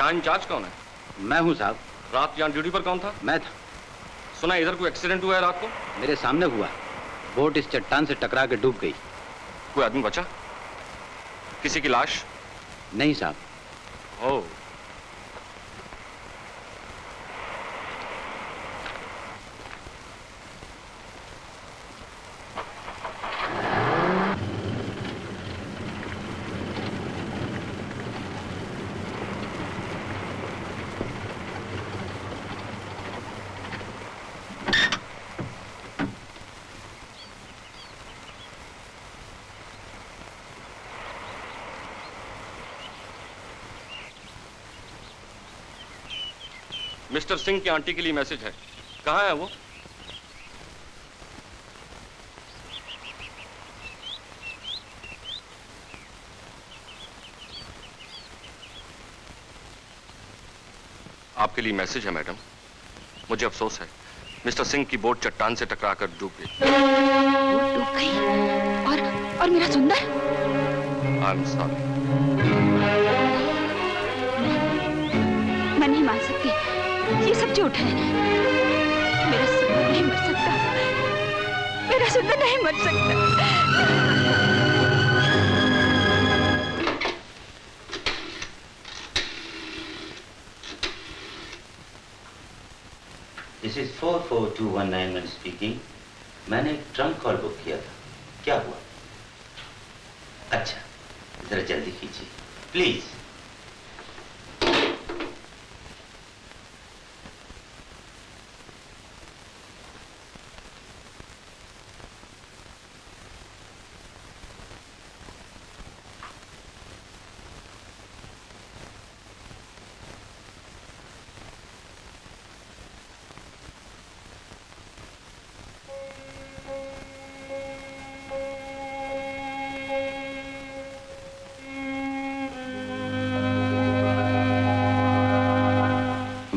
यहाँ इंचार्ज कौन है? मैं हूँ साहब। रात यहाँ ड्यूटी पर कौन था? मैं था। सुना इधर कोई एक्सीडेंट हुआ है रात को? मेरे सामने हुआ। बोट इस चट्टान से टकरा के डूब गई। कोई आदमी बचा? किसी की लाश? नहीं साहब। ओह। मिस्टर सिंह की आंटी के लिए मैसेज है। कहाँ है वो? आपके लिए मैसेज है मैडम। मुझे अफसोस है, मिस्टर सिंह की बोट चट्टान से टकराकर डूब गई। बोट डूब गई और मेरा सुंदर? आई एम सॉरी। मैं नहीं मान सकती, ये सब झूठ है। मेरा सुंदर नहीं मर सकता, मेरा सुंदर नहीं मर सकता। This is 44219 speaking. मैंने एक ट्रंक कॉल बुक किया था, क्या हुआ? अच्छा, जरा जल्दी कीजिए प्लीज।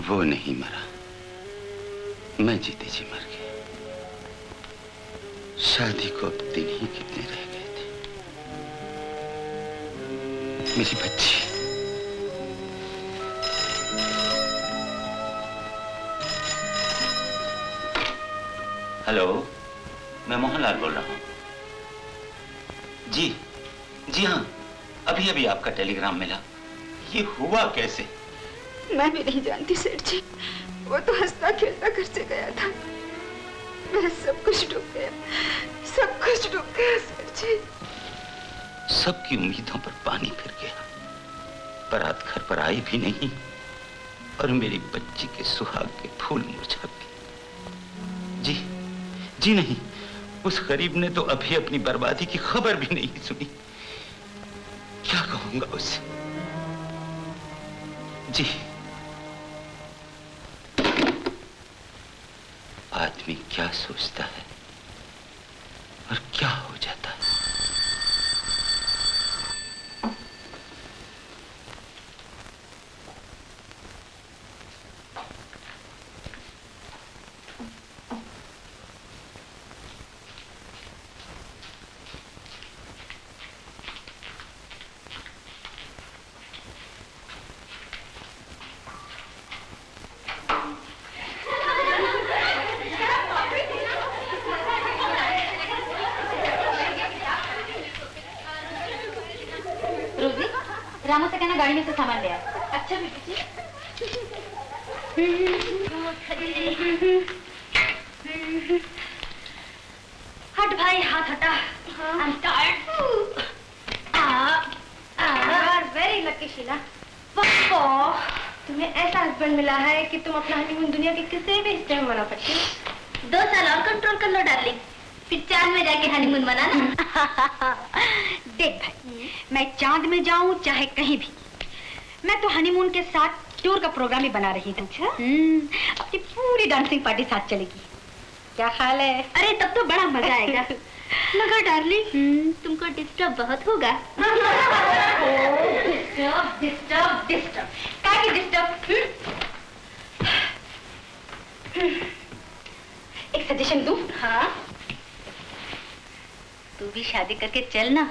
वो नहीं मरा, मैं जीते जी मर गया। शादी को अब दिन ही कितने रह गए थे। मेरी बच्ची, हेलो, मैं मोहनलाल बोल रहा हूँ। जी हाँ, अभी अभी आपका टेलीग्राम मिला। ये हुआ कैसे? मैं भी नहीं जानती सेठ जी, वो तो हंसता खेलता घर से गया था। मेरा सब कुछ डूब गया, सब कुछ डूब गया सेठ जी। सबकी उम्मीदों पर पानी फिर गया। बारात घर पर आई भी नहीं और मेरी बच्ची के सुहाग के फूल मुरझा गए। जी नहीं, उस गरीब ने तो अभी अपनी बर्बादी की खबर भी नहीं सुनी। क्या कहूंगा उसे? जी, आदमी क्या सोचता है और क्या हो जाता है। रामू से कहना गाड़ी में से सामान ले आए। अच्छा बेटी जी। हट भाई, हाथ हटा। I'm tired. Very lucky Sheila. तुम्हें ऐसा हस्बैंड मिला है कि तुम अपना हनीमून दुनिया के किसी भी हिस्से में मना सकती हो। 2 साल और कंट्रोल कर लो डार्लिंग, फिर चांद में जाके हनीमून मनाना। देख भाई, मैं चांद में जाऊं चाहे कहीं भी, मैं तो हनीमून के साथ टूर का प्रोग्राम ही बना रही हूँ। अपनी पूरी डांसिंग पार्टी साथ चलेगी। क्या ख्याल है? अरे तब तो बड़ा मजा आएगा। मगर डार्लिंग, तुमको डिस्टर्ब बहुत होगा। डिस्टर्ब क्या की डिस्टर्ब? एक सजेशन दूं? हाँ, तू भी शादी करके चल ना,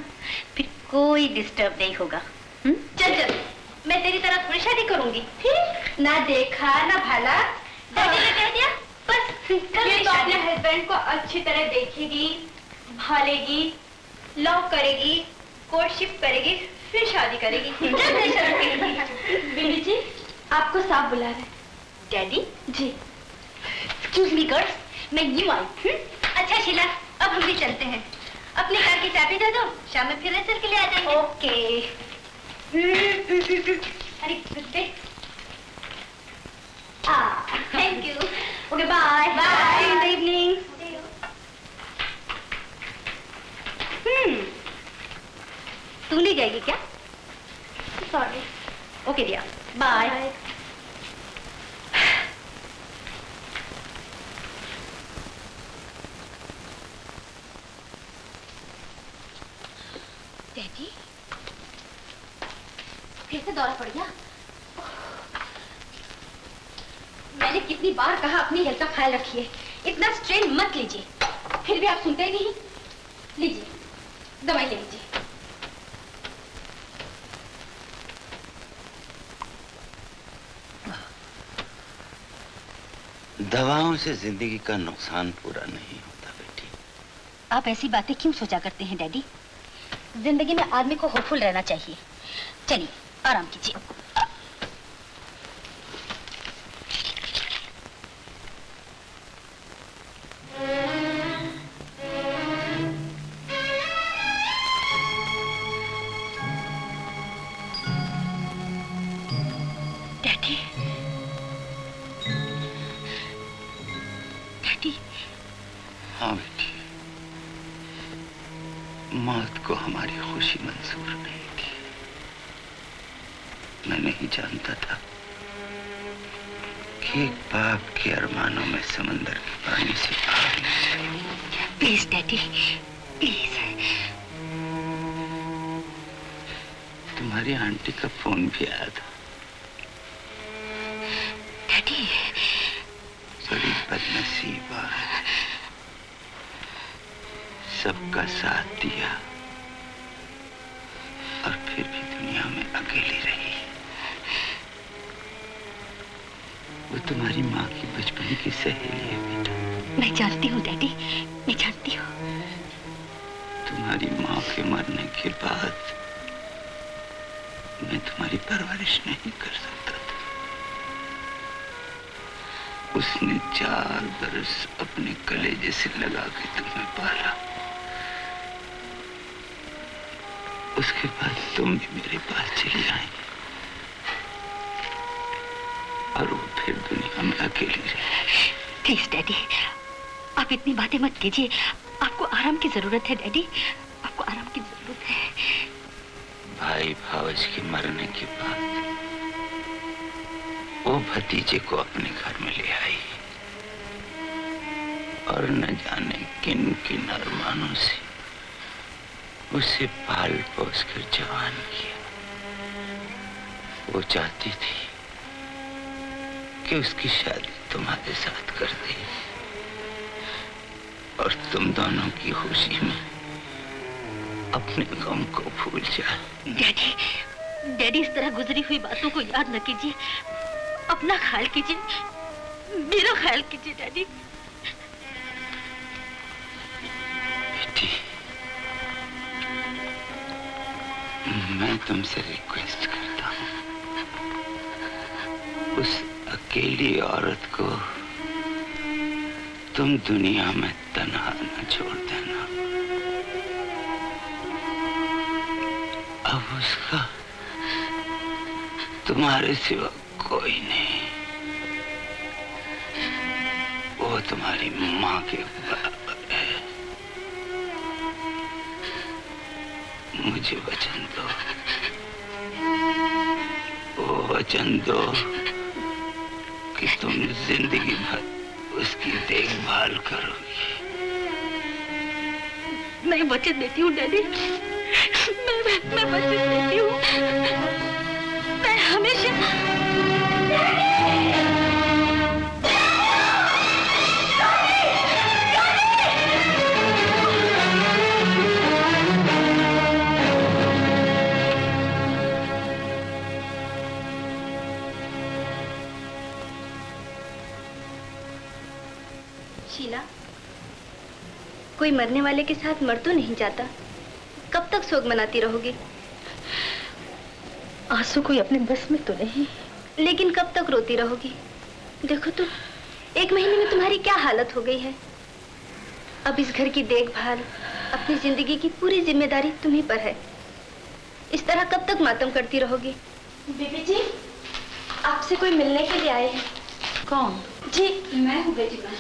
फिर कोई डिस्टर्ब नहीं होगा। चल चल, मैं तेरी तरह थोड़ी शादी करूंगी। फिर ना देखा ना भाला, डैडी ने कह दिया बस कर ये ली तो शादी। अपने हस्बैंड को अच्छी तरह देखेगी, भालेगी, लव करेगी, कोर्टशिप करेगी, फिर शादी करेगी। बीबी जी आपको साहब बुला रहे हैं। डैडी जी। एक्सक्यूज मी गर्ल्स, मैं न्यू आई। अच्छा शीला, अब हम भी चलते हैं। अपनी कार की चाबी दे दो, शाम में फिर रेसल के लिए आ जाएंगे। ओके। अरे good day. Thank you. Okay bye bye, good evening. तू नहीं जाएगी क्या? Sorry. Okay Diya, bye. Daddy फिर से दौरा पड़ गया। मैंने कितनी बार कहा अपनी हेल्थ का ख्याल रखिए, इतना स्ट्रेन मत लीजिए, फिर भी आप सुनते ही नहीं। लीजिए दवाई ले लीजिए। दवाओं से जिंदगी का नुकसान पूरा नहीं होता बेटी। आप ऐसी बातें क्यों सोचा करते हैं डैडी? जिंदगी में आदमी को होपफुल रहना चाहिए। चलिए आराम कीजिए। Daddy, daddy. हाँ बेटी, मौत को हमारी खुशी मंजूर नहीं थी। मैं नहीं जानता था कि एक बाप के अरमानों में समंदर के पानी से आग लग जाएगी। Please daddy, please. तुम्हारी आंटी का फोन भी आया था। डैडी, बड़ी बदनसीब औरत, सबका साथ दिया और फिर भी दुनिया में अकेली रही। वो तुम्हारी माँ की बचपन की सहेली है बेटा। मैं जानती हूँ डैडी, मैं जानती हूँ। तुम्हारी माँ के मरने के बाद मैं तुम्हारी परवरिश नहीं कर सकता था। उसने 4 बरस अपने कलेजे से लगा के तुम्हें पाला। उसके बाद तुम भी मेरे पास चली आई और वो फिर दुनिया में अकेली रही। प्लीज डैडी, आप इतनी बातें मत कीजिए। आपको आराम की जरूरत है डैडी, आपको आराम की जरूरत है। भाई भावज के मरने के बाद वो भतीजे को अपने घर में ले आई और न जाने किन किन अरमानों से उसे पाल पोस कर जवान किया। वो चाहती थी कि उसकी शादी तुम्हारे साथ कर दे और तुम दोनों की खुशी में अपने गम को भूल जा। डैडी, डैडी इस तरह गुजरी हुई बातों को याद न कीजिए। अपना ख्याल कीजिए, मेरा ख्याल कीजिए डैडी। बेटी, मैं तुमसे रिक्वेस्ट करता हूँ, उस अकेली औरत को तुम दुनिया में तन्हा न छोड़ देना। अब उसका तुम्हारे सिवा कोई नहीं। वो तुम्हारी माँ के बराबर है। मुझे वचन दो, वो वचन दो कि तुम जिंदगी भर उसकी देखभाल करोगी। मैं वचन देती हूँ डैडी, मैं वचन देती हूँ। मैं हमेशा कोई मरने वाले के साथ मर तो नहीं जाता। कब तक शोक मनाती रहोगी? आंसू कोई अपने बस में तो नहीं। लेकिन कब तक रोती रहोगी? देखो तो 1 महीने में तुम्हारी क्या हालत हो गई है। अब इस घर की देखभाल, अपनी जिंदगी की पूरी जिम्मेदारी तुम्ही पर है। इस तरह कब तक मातम करती रहोगी? बीबी जी, आपसे कोई मिलने के लिए आए हैं। कौन? जी, मैं हूँ बेटी माँ।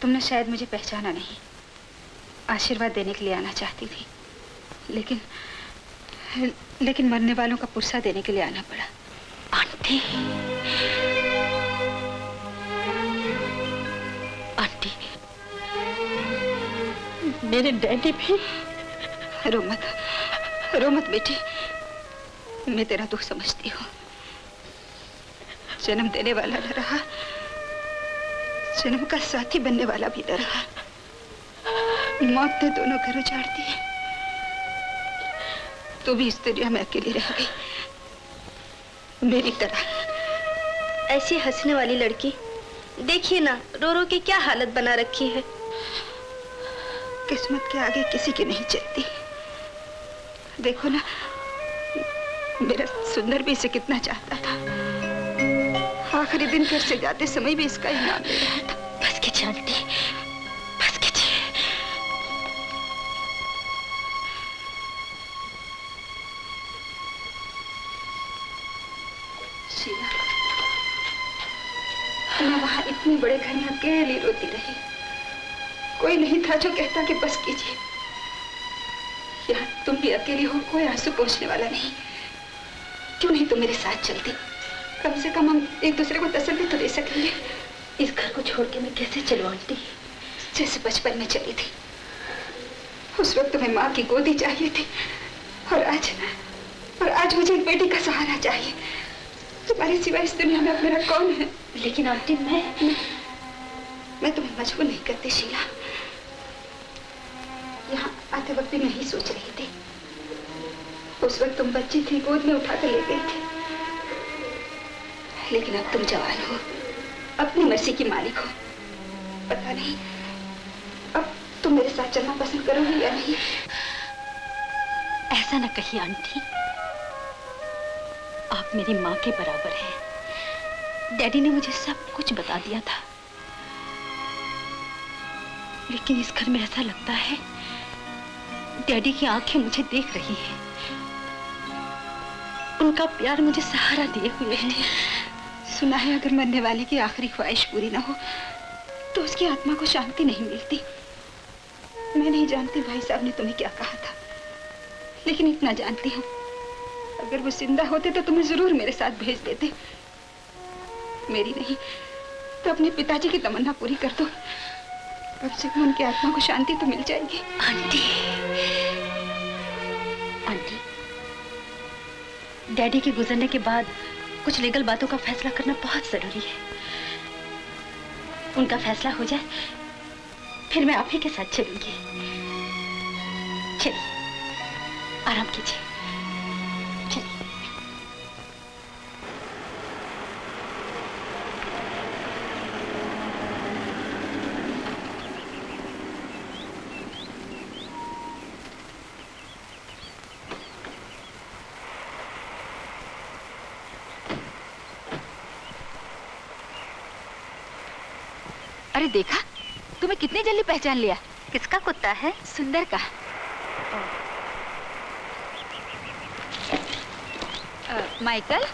तुमने शायद मुझे पहचाना नहीं। आशीर्वाद देने के लिए आना चाहती थी, लेकिन मरने वालों का पुरसा देने के लिए आना पड़ा। आंटी, आंटी, मेरे डैडी भी। रो मत बेटी, मैं तेरा दुख समझती हूँ। जन्म देने वाला न रहा, जन्म का साथी बनने वाला भी न रहा। मौत ने दोनों घर उजाड़ दिए। तू भी इस दुनिया में अकेली रह गई, मेरी तरह। ऐसी हंसने वाली लड़की देखिए ना, रो रो के क्या हालत बना रखी है। किस्मत के आगे किसी की नहीं चलती। देखो ना, मेरा सुंदर भी इसे कितना चाहता था। आखिरी दिन घर से जाते समय भी इसका ही नाम ले रहा था। बस कीजिए आंटी, बस कीजिए। शीला, मैं वहां इतने बड़े घर में अकेली रोती रही। कोई नहीं था जो कहता कि बस कीजिए। यहाँ तुम भी अकेली हो, कोई आंसू पोंछने वाला नहीं। क्यों नहीं तुम मेरे साथ चलती? कम से कम हम एक दूसरे को तसल्ली तो दे सकेंगे। इस घर को छोड़ के मैं कैसे चलूं आंटी? जैसे बचपन में चली थी। उस वक्त तुम्हें माँ की गोदी चाहिए थी, और आज मुझे एक बेटी का सहारा चाहिए। तुम्हारे सिवा इस दुनिया में अब मेरा कौन है? लेकिन आंटी, मैं तुम्हें मजबूर नहीं करती शीला। यहाँ आते वक्त भी मैं ही सोच रही थी। उस वक्त तुम बच्ची थी, गोद में उठा कर ले गई थी। लेकिन अब तुम जवान हो, अपनी मर्जी की मालिक हो। पता नहीं अब तुम मेरे साथ चलना पसंद करोगी या नहीं। ऐसा न कहिए आंटी, आप मेरी माँ के बराबर हैं। डैडी ने मुझे सब कुछ बता दिया था। लेकिन इस घर में ऐसा लगता है डैडी की आंखें मुझे देख रही हैं। उनका प्यार मुझे सहारा दिए हुए है। सुना है अगर मरने वाले की आखिरी ख्वाहिश पूरी ना हो तो उसकी आत्मा को शांति नहीं मिलती। मैं नहीं जानती भाई साहब ने तुम्हें क्या कहा था, लेकिन इतना जानती हूँ, अगर वो जिंदा होते तो तुम्हें जरूर मेरे साथ भेज देते। मेरी नहीं तो अपने पिताजी की तमन्ना पूरी कर दो। कम से कम उनकी आत्मा को शांति तो मिल जाएगी। आंटी, आंटी, डैडी के गुजरने के बाद कुछ लीगल बातों का फैसला करना बहुत जरूरी है। उनका फैसला हो जाए फिर मैं आप ही के साथ चलूंगी। चलिए, आराम कीजिए। चलिए। अरे देखा, तुम्हें कितने जल्दी पहचान लिया। किसका कुत्ता है? सुंदर का। माइकल,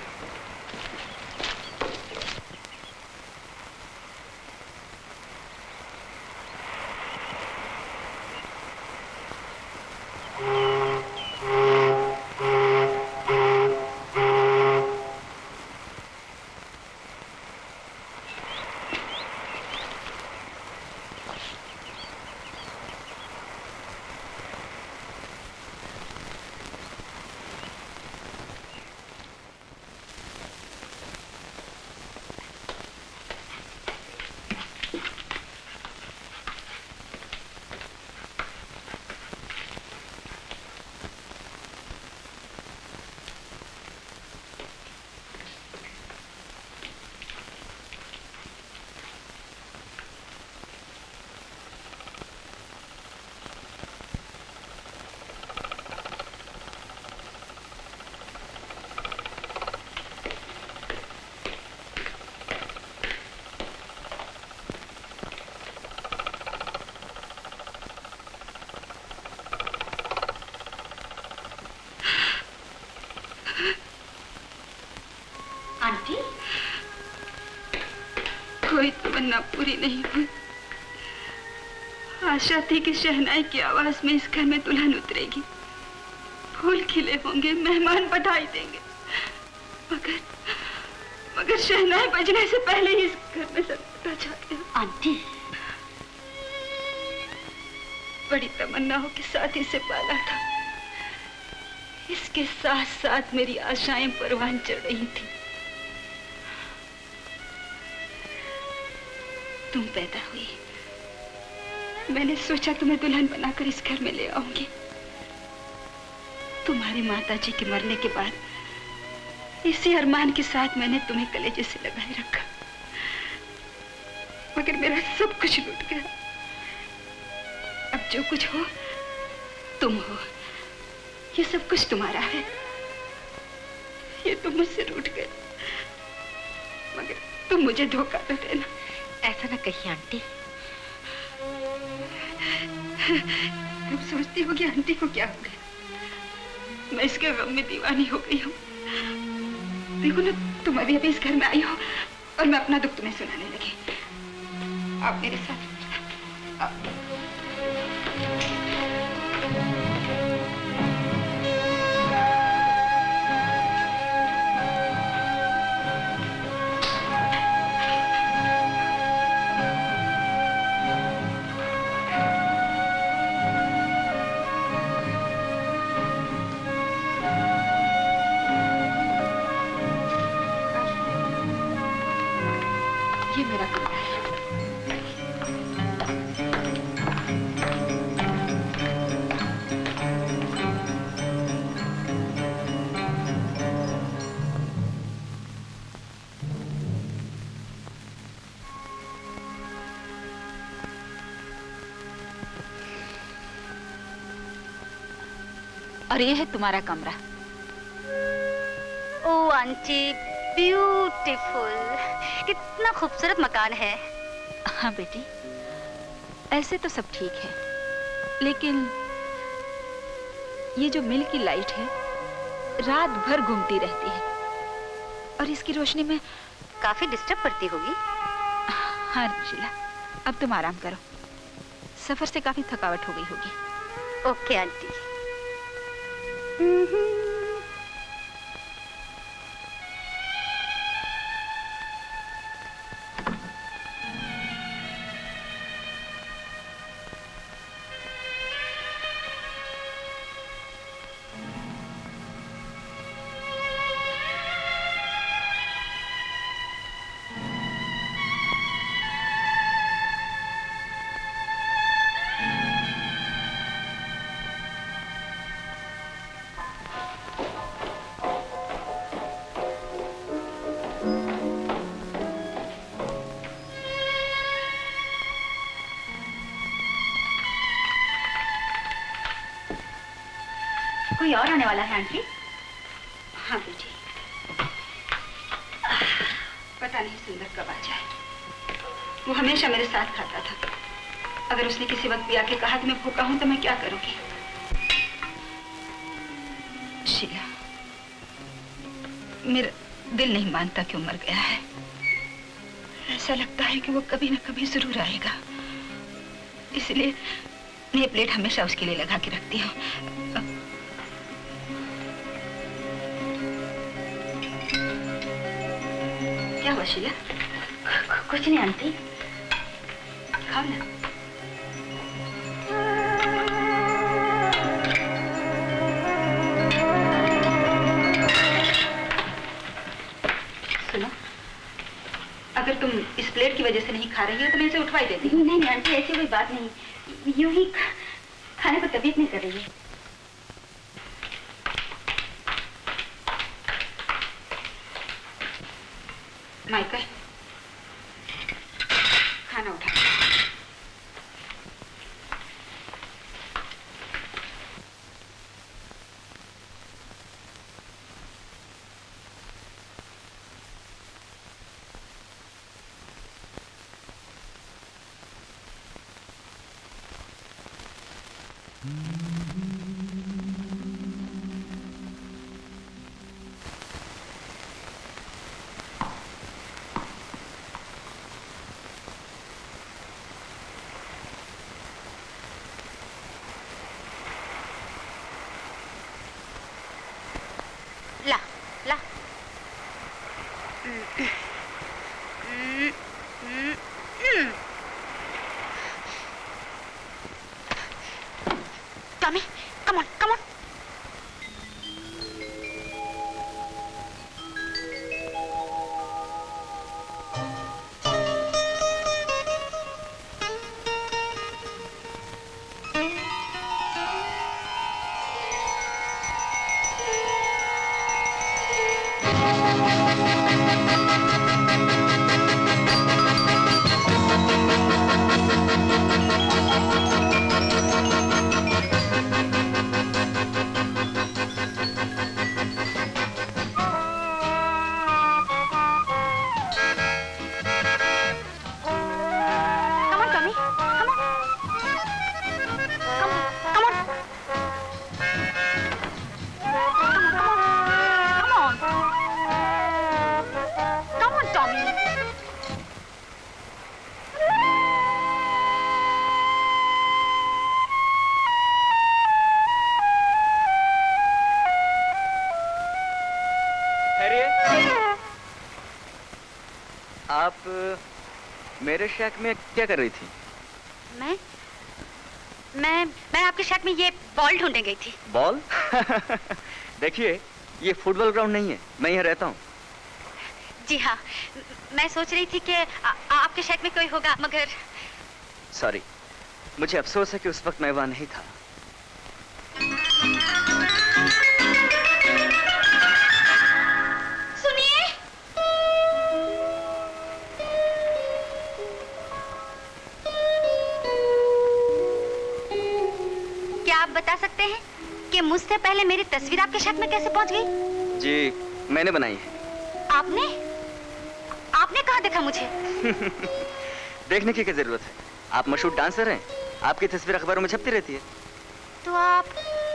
आंटी, कोई तमन्ना पूरी नहीं हुई। आशा थी कि शहनाई की आवाज में इस घर में दुल्हन उतरेगी, फूल खिले होंगे, मेहमान बधाई देंगे, मगर शहनाई बजने से पहले ही इस घर में सन्नाटा छा गया। आंटी, बड़ी तमन्नाओं के साथ इसे पाला था। इसके साथ साथ मेरी आशाएं परवान चढ़ रही थी। तुम पैदा हुई, मैंने सोचा तुम्हें दुल्हन बनाकर इस घर में ले आऊंगी। तुम्हारी माताजी के मरने के बाद इसी अरमान के साथ मैंने तुम्हें कलेजे से लगाए रखा, मगर मेरा सब कुछ लूट गया। अब जो कुछ हो तुम हो, ये सब कुछ तुम्हारा है। ये तुम मुझसे रूठ गए, मगर तुम मुझे धोखा न देना। ऐसा ना कहिए आंटी। तुम सोचती हो कि आंटी को क्या हो गया? मैं इसके गम में दीवानी हो गई हूँ। देखो ना, तुम अभी अभी इस घर में आई हो और मैं अपना दुख तुम्हें सुनाने लगी। आप मेरे साथ आप। ये मेरा कमरा है। और ये है तुम्हारा कमरा। ओ आंटी, ब्यूटीफुल, कितना खूबसूरत मकान है। हाँ बेटी, ऐसे तो सब ठीक है, लेकिन ये जो मिल की लाइट है रात भर घूमती रहती है और इसकी रोशनी में काफी डिस्टर्ब करती होगी। हाँ शीला, अब तुम आराम करो, सफर से काफी थकावट हो गई होगी। Okay aunty. कोई और आने वाला है आंटी? हाँ बेटी, पता नहीं सुंदर कब आ जाए। वो हमेशा मेरे साथ खाता था। अगर उसने किसी वक्त भी आके कहा कि मैं भूखा हूं तो मैं क्या करूंगी? शीला, मेरा दिल नहीं मानता कि वो मर गया है। ऐसा लगता है कि वो कभी न कभी जरूर आएगा, इसलिए मैं प्लेट हमेशा उसके लिए लगा के रखती हूँ। क्या हुआ शीला? कुछ नहीं आंटी। खाओ ना। सुनो, अगर तुम इस प्लेट की वजह से नहीं खा रही हो तो मैं इसे उठवाई देती हूँ। नहीं आंटी, ऐसी कोई बात नहीं, यूं ही खाने को तबीयत नहीं कर रही है। माइकल, खाना उठा। ला। Tommy, come on, come on. आप मेरे शैक में क्या कर रही थी? मैं आपके शैक में ये बॉल ढूंढने गई थी। बॉल? देखिए, ये फुटबॉल ग्राउंड नहीं है, मैं यहाँ रहता हूँ। जी हाँ, मैं सोच रही थी कि आपके शैक में कोई होगा, मगर सॉरी, मुझे अफसोस है कि उस वक्त मैं वहाँ नहीं था। सुनिए, क्या आप बता सकते हैं कि मुझसे पहले मेरी तस्वीर आपके शैक में कैसे पहुंच गई? जी, मैंने बनाई है। आपने कहाँ देखा मुझे? देखने की क्या जरूरत है? आप मशहूर डांसर हैं, आपकी तस्वीर अखबारों में छपती रहती है। तो आप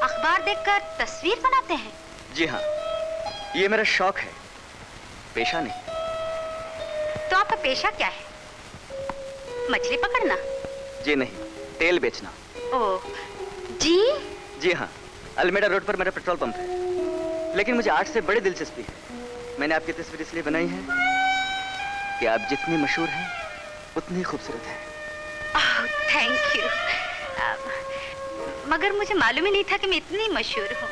अखबार देखकर तस्वीर बनाते हैं? जी हाँ, ये मेरा शौक है, पेशा नहीं। तो आपका पेशा क्या है? मछली पकड़ना? जी नहीं, तेल बेचना। ओह, जी? जी हाँ, अल्मेडा रोड पर मेरा पेट्रोल पंप है। लेकिन मुझे आर्ट से बड़ी दिलचस्पी है। मैंने आपकी तस्वीर इसलिए बनाई है कि आप जितनी मशहूर हैं, उतनी खूबसूरत हैं। Thank you. मगर मुझे मालूम ही नहीं था कि मैं इतनी मशहूर हूँ।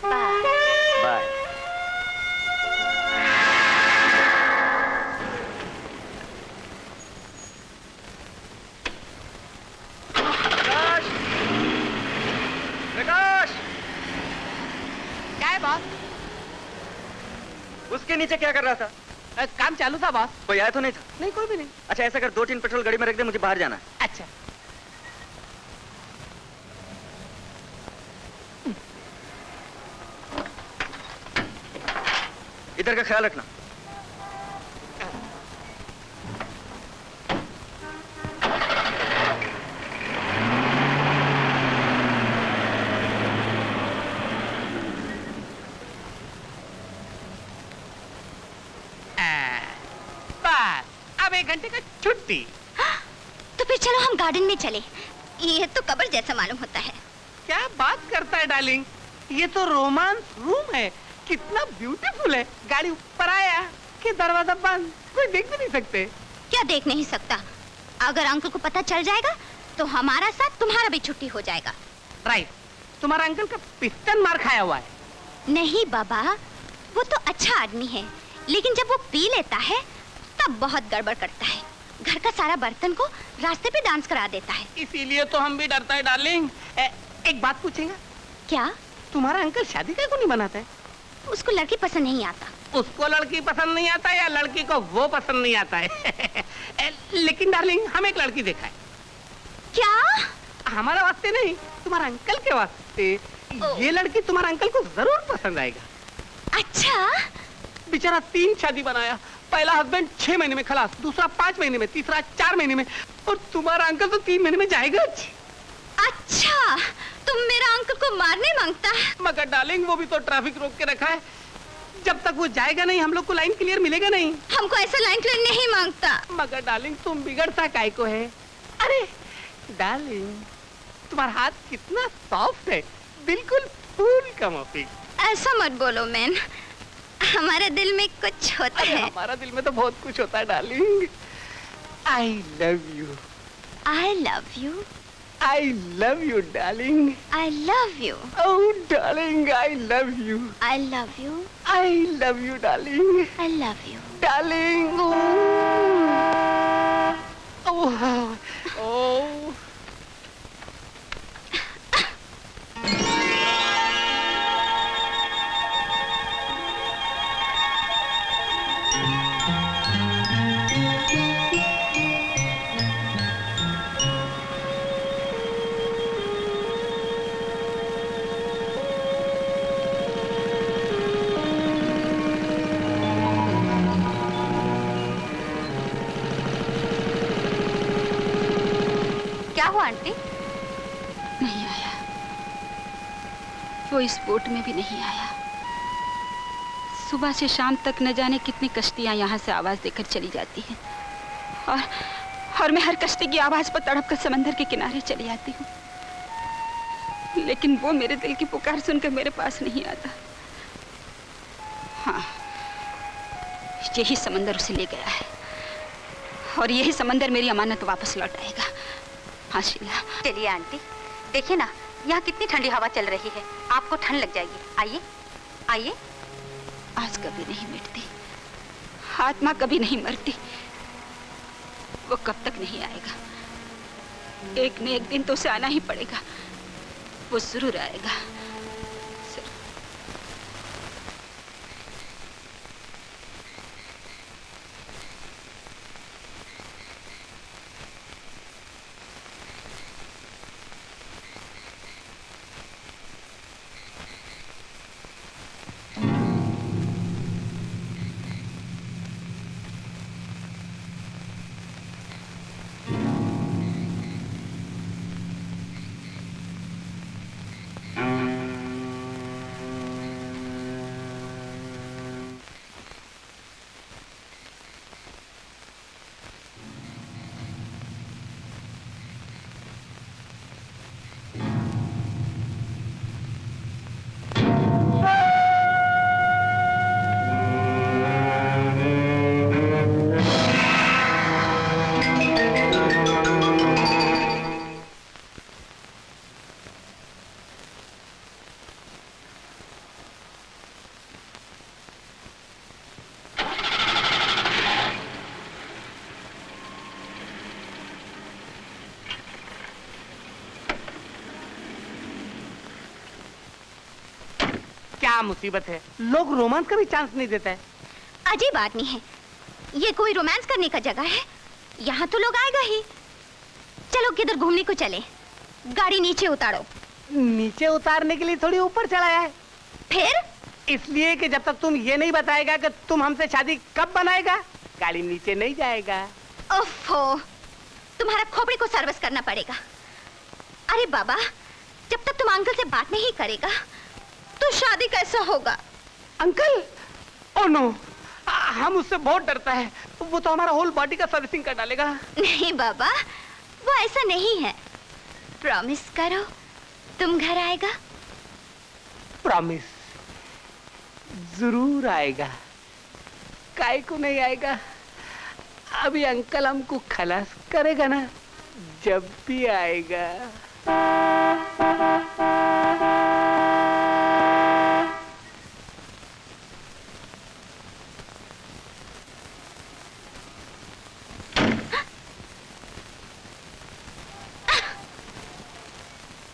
बाय। बाय। प्रकाश! क्या है बॉस? उसके नीचे क्या कर रहा था? काम चालू था बॉस। कोई आया तो नहीं था? नहीं, कोई भी नहीं। अच्छा, ऐसा कर, 2 टीन पेट्रोल गाड़ी में रख दे, मुझे बाहर जाना है। अच्छा। इधर का ख्याल रखना। बस, अब 1 घंटे का छुट्टी। तो फिर चलो हम गार्डन में चले। ये तो कब्र जैसा मालूम होता है। क्या बात करता है डार्लिंग, ये तो रोमांस रूम है। कितना ब्यूटीफुल है। गाड़ी ऊपर आया कि दरवाजा बंद, कोई देख भी नहीं सकते। क्या देख नहीं सकता? अगर अंकल को पता चल जाएगा तो हमारा साथ तुम्हारा भी छुट्टी हो जाएगा। राइट, तुम्हारा अंकल का पिस्टन मार खाया हुआ है। नहीं बाबा, वो तो अच्छा आदमी है, लेकिन जब वो पी लेता है तब बहुत गड़बड़ करता है। घर का सारा बर्तन को रास्ते पे डांस करा देता है। इसीलिए तो हम भी डरता है डार्लिंग। एक बात पूछेगा? क्या? तुम्हारा अंकल शादी का क्यों नहीं बनाता है? उसको लड़की पसंद नहीं आता। उसको लड़की पसंद नहीं आता या लड़की को वो पसंद नहीं आता है? लेकिन डार्लिंग, हम एक लड़की देखा है। क्या? हमारे वास्ते नहीं, तुम्हारे अंकल के वास्ते। ये लड़की तुम्हारे अंकल को जरूर पसंद आएगा। अच्छा? बेचारा 3 शादी बनाया। पहला हस्बैंड 6 महीने में खलास, दूसरा 5 महीने में, तीसरा 4 महीने में, और तुम्हारा अंकल तो 3 महीने में जाएगा। अच्छा, तुम मेरा अंकल को मारने मांगता है? मगर डार्लिंग, वो भी तो ट्रैफिक रोक के रखा है। जब तक वो जाएगा नहीं, हम लोग को लाइन क्लियर मिलेगा नहीं। हमको ऐसा लाइन क्लियर नहीं मांगता। मगर डार्लिंग, तुम बिगड़ता काय को है? अरे डार्लिंग, तुम्हारा हाथ कितना सॉफ्ट है, बिल्कुल फूल कम ऑफिस। ऐसा मत बोलो मैन, हमारे दिल में कुछ होता है। हमारा दिल में तो बहुत कुछ होता है darling. I love you. I love you. I love you darling. I love you. Oh darling, I love you. I love you. I love you darling. I love you. Darling. Oh oh. क्या हुआ aunty? नहीं आया, वो इस boat में भी नहीं आया। सुबह से शाम तक न जाने कितनी कश्तियां यहाँ से आवाज देकर चली जाती हैं, और मैं हर कश्ती की आवाज पर तड़प कर समंदर के किनारे चली आती हूँ, लेकिन वो मेरे दिल की पुकार सुनकर मेरे पास नहीं आता। हाँ, यही समंदर उसे ले गया है, और यही समंदर मेरी अमानत वापस लौट आएगा। हाँ शीला। चलिए आंटी, देखिए ना यहाँ कितनी ठंडी हवा चल रही है, आपको ठंड लग जाएगी। आइए आइए। आज कभी नहीं मिटती, आत्मा कभी नहीं मरती। वो कब तक नहीं आएगा? एक न एक दिन तो उसे आना ही पड़ेगा। वो जरूर आएगा। क्या मुसीबत है, लोग रोमांस का भी चांस नहीं देता है। अजीब आदमी है ये, कोई रोमांस करने का जगह है? यहाँ तो लोग आएगा ही। चलो किधर घूमने को चले, गाड़ी नीचे उतारो। नीचे उतारने के लिए थोड़ी ऊपर चढ़ाया है। फिर? इसलिए कि जब तक तुम ये नहीं बताएगा कि तुम हमसे शादी कब बनाएगा, गाड़ी नीचे नहीं जाएगा। ओफो, तुम्हारा खोपड़ी को सर्विस करना पड़ेगा। अरे बाबा, जब तक तुम अंकल से बात नहीं करेगा तो शादी कैसे होगा? अंकल? ओह नो, हम उससे बहुत डरता है। वो तो हमारा होल बॉडी का सर्विसिंग कर डालेगा। नहीं बाबा, वो ऐसा नहीं है। प्रॉमिस करो तुम घर आएगा। प्रॉमिस जरूर आएगा, काहे को नहीं आएगा। अभी अंकल हमको खलास करेगा ना, जब भी आएगा।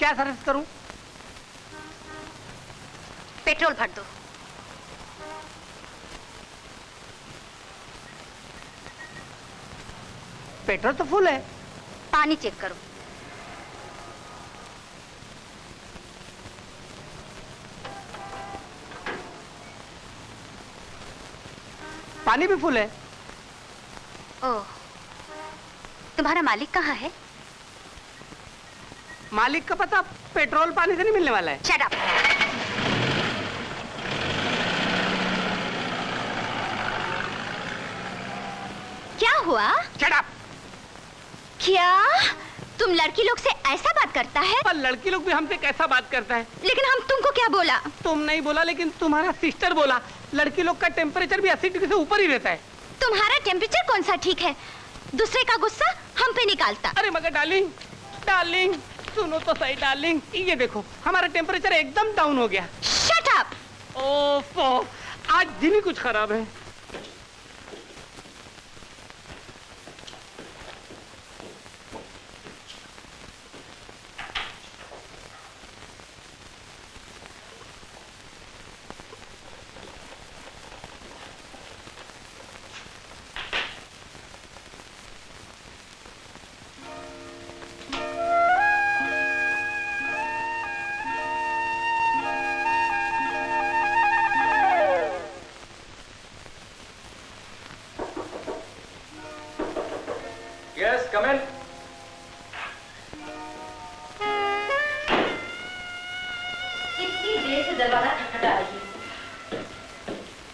क्या सर्विस करूं? पेट्रोल भर दो। पेट्रोल तो फुल है। पानी चेक करो। पानी भी फुल है। ओह, तुम्हारा मालिक कहाँ है? मालिक का पता पेट्रोल पानी से नहीं मिलने वाला है। Shut up. क्या हुआ? Shut up. क्या? तुम लड़की लोग से ऐसा बात करता है? पर लड़की लोग भी हमसे कैसा बात करता है? लेकिन हम तुमको क्या बोला? तुम नहीं बोला, लेकिन तुम्हारा सिस्टर बोला। लड़की लोग का टेम्परेचर भी 80 डिग्री से ऊपर ही रहता है। तुम्हारा टेम्परेचर कौन सा ठीक है? दूसरे का गुस्सा हम पे निकालता। अरे मगर डार्लिंग, डार्लिंग सुनो तो सही डार्लिंग, ये देखो हमारा टेम्परेचर एकदम डाउन हो गया। Shut up! ओफो, आज दिन ही कुछ खराब है। Yes, come in. कितनी देर से दरवाजा खटखटा रही है।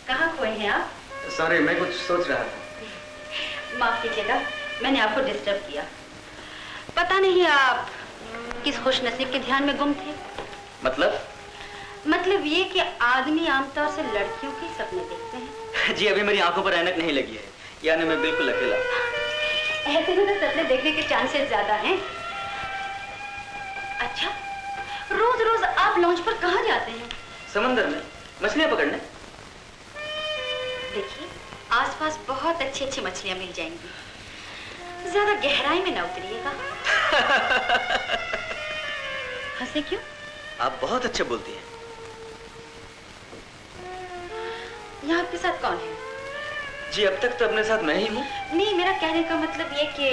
कहाँ खोए हैं आप? सॉरी, मैं कुछ सोच रहा था। माफ कीजिएगा, मैंने आपको डिस्टर्ब किया। पता नहीं आप किस खुशनसीब के ध्यान में गुम थे। मतलब ये कि आदमी आमतौर से लड़कियों के सपने देखते हैं। जी अभी मेरी आंखों पर ऐनक नहीं लगी है, यानी मैं बिल्कुल अकेला। ऐसे में तो सपने देखने के चांसेस ज्यादा हैं। अच्छा, रोज रोज आप लॉन्च पर कहाँ जाते हैं? समंदर में मछलियां पकड़ने। देखिए, आसपास बहुत अच्छी अच्छी मछलियां मिल जाएंगी। ज्यादा गहराई में न उतरिएगा। हंसे क्यों? आप बहुत अच्छे बोलती हैं। यहाँ आपके साथ कौन है? जी अब तक तो अपने साथ मैं ही हूँ। नहीं, मेरा कहने का मतलब ये कि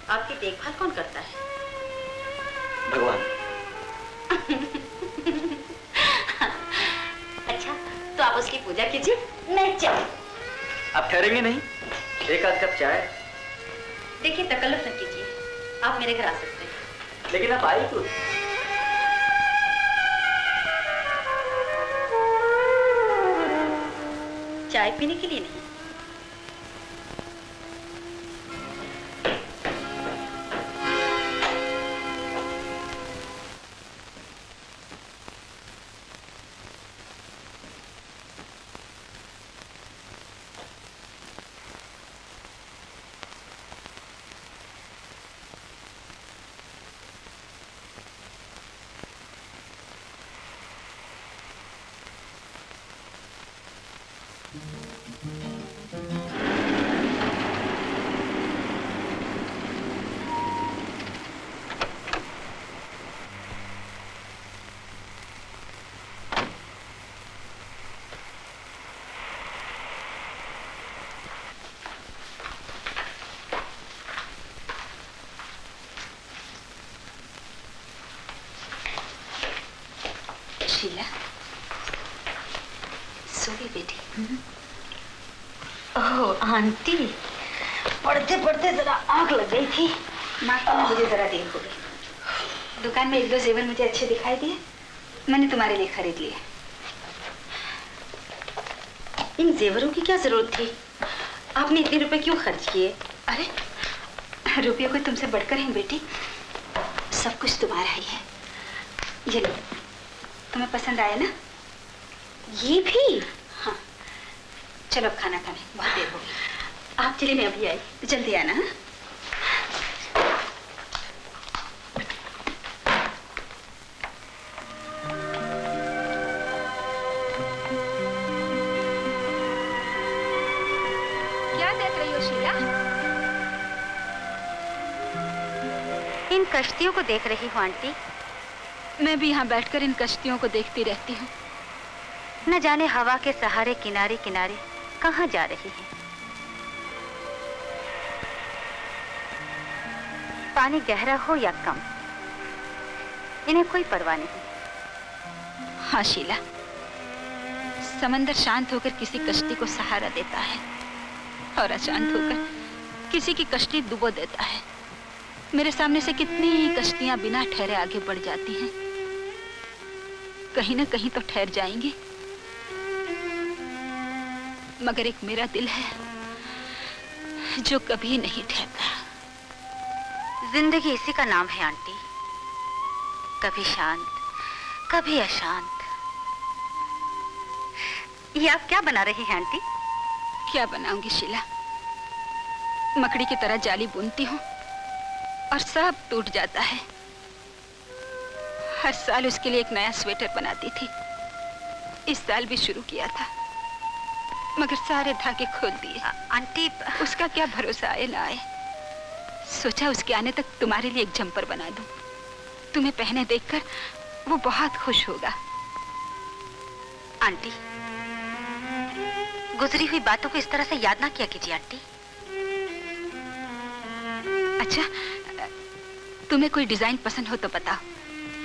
आपकी देखभाल कौन करता है? भगवान। अच्छा, तो आप उसकी पूजा कीजिए, मैं चलूं। आप ठहरेंगे नहीं? एक आध कप चाय। देखिए, तकल्लुफ न कीजिए, आप मेरे घर आ सकते हैं। लेकिन आप आई तो। चाय पीने के लिए नहीं। शीला, सो गई बेटी? ओह आंटी, पढ़ते पढ़ते जरा आंख लग गई थी। मुझे जरा देर हो गई। दुकान में एक दो जेवर मुझे अच्छे दिखाई दिए, मैंने तुम्हारे लिए खरीद लिए। इन जेवरों की क्या जरूरत थी? आपने इतने रुपए क्यों खर्च किए? अरे रुपये कोई तुमसे बढ़कर हैं बेटी, सब कुछ तुम्हारा ही है। ये लो, तुम्हें पसंद आया ना? ये भी? हाँ, चलो अब खाना खाने, बहुत देर हो गई। आप चलिए, मैं अभी आई, जल्दी आना। हाँ? क्या देख रही हो शीला? इन कश्तियों को देख रही हूँ आंटी। मैं भी यहाँ बैठकर इन कश्तियों को देखती रहती हूँ। न जाने हवा के सहारे किनारे किनारे कहाँ जा रही है। पानी गहरा हो या कम, इन्हें कोई परवाह नहीं। हाँ शीला, समंदर शांत होकर किसी कश्ती को सहारा देता है और अशांत होकर किसी की कश्ती डुबो देता है। मेरे सामने से कितनी ही कश्तियां बिना ठहरे आगे बढ़ जाती हैं, कहीं ना कहीं तो ठहर जाएंगी, मगर एक मेरा दिल है जो कभी नहीं ठहरता। जिंदगी इसी का नाम है आंटी, कभी शांत कभी अशांत। ये आप क्या बना रही हैं आंटी? क्या बनाऊंगी शीला, मकड़ी की तरह जाली बुनती हूँ और सब टूट जाता है। हर साल उसके लिए एक नया स्वेटर बनाती थी। इस साल भी शुरू किया था, मगर सारे धागे खोल दिए। आंटी, उसका क्या भरोसा आए ना आए। सोचा उसके आने तक तुम्हारे लिए एक जंपर बना दूं। तुम्हें पहने देखकर वो बहुत खुश होगा। आंटी, गुजरी हुई बातों को इस तरह से याद ना किया कीजिए आंटी। अच्छा, तुम्हें कोई डिजाइन पसंद हो तो बताओ,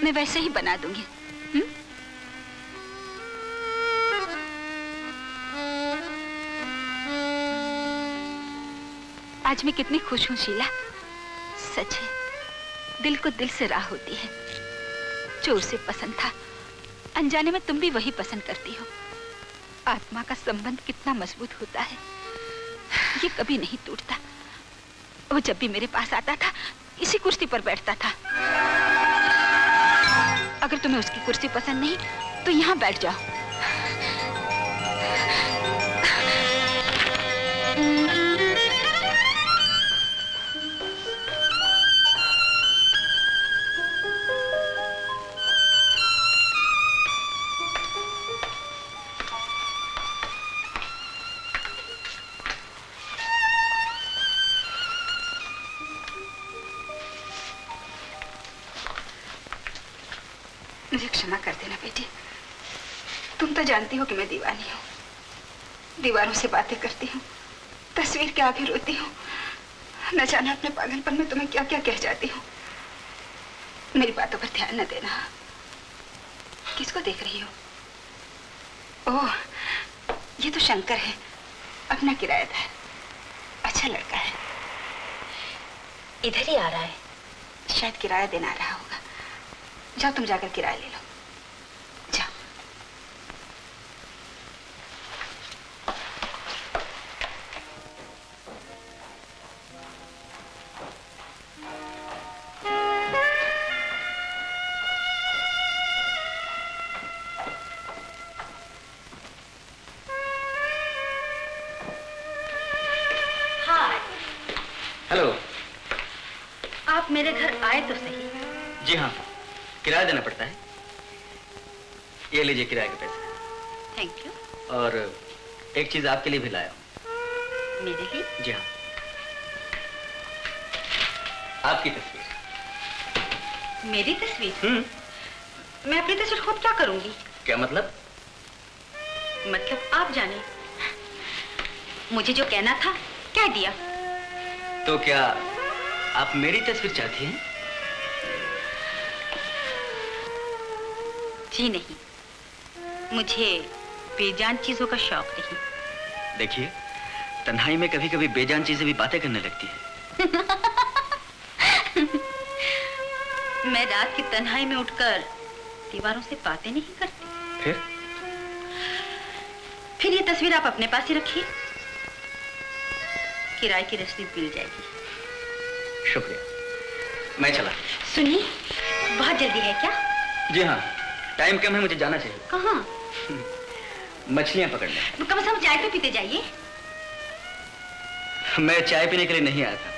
मैं वैसे ही बना दूंगी। आज मैं कितनी खुश हूँ शीला, सच है, दिल को दिल से राह होती है। जो उसे पसंद था, अनजाने में तुम भी वही पसंद करती हो। आत्मा का संबंध कितना मजबूत होता है, ये कभी नहीं टूटता। वो जब भी मेरे पास आता था, इसी कुर्सी पर बैठता था। अगर तुम्हें उसकी कुर्सी पसंद नहीं तो यहाँ बैठ जाओ। मुझे क्षमा कर देना बेटी, तुम तो जानती हो कि मैं दीवानी हूँ। दीवारों से बातें करती हूँ, तस्वीर के आगे रोती हूँ। न जाने अपने पागलपन में तुम्हें क्या क्या कह जाती हूँ। मेरी बातों पर ध्यान न देना। किसको देख रही हो? ओह, ये तो शंकर है, अपना किराएदार। अच्छा लड़का है, इधर ही आ रहा है। शायद किराया देना आ रहा होगा। जाओ तुम जाकर किराया ले लो, जाओ। हाय। हेलो। आप मेरे घर आए तो सही। जी हाँ, किराया देना पड़ता है। ये लीजिए किराए के पैसे। Thank you. और एक चीज आपके लिए भी लाया हूं। मेरे लिए? जी हाँ, आपकी तस्वीर। मेरी तस्वीर? मैं अपनी तस्वीर खुद क्या करूंगी? क्या मतलब? मतलब आप जाने। मुझे जो कहना था कह दिया। तो क्या आप मेरी तस्वीर चाहती हैं? जी नहीं, मुझे बेजान चीजों का शौक नहीं। देखिए, तन्हाई में कभी कभी बेजान चीजें भी बातें करने लगती है। मैं रात की तन्हाई में उठकर दीवारों से बातें नहीं करती। फिर ये तस्वीर आप अपने पास ही रखिए, किराए की रसीद मिल जाएगी। शुक्रिया, मैं चला। सुनिए, बहुत जल्दी है क्या? जी हाँ, टाइम कम है, मुझे जाना चाहिए। कहाँ? मछलियां पकड़ने। कम से कम चाय तो पीते जाइए। मैं चाय पीने के लिए नहीं आया था।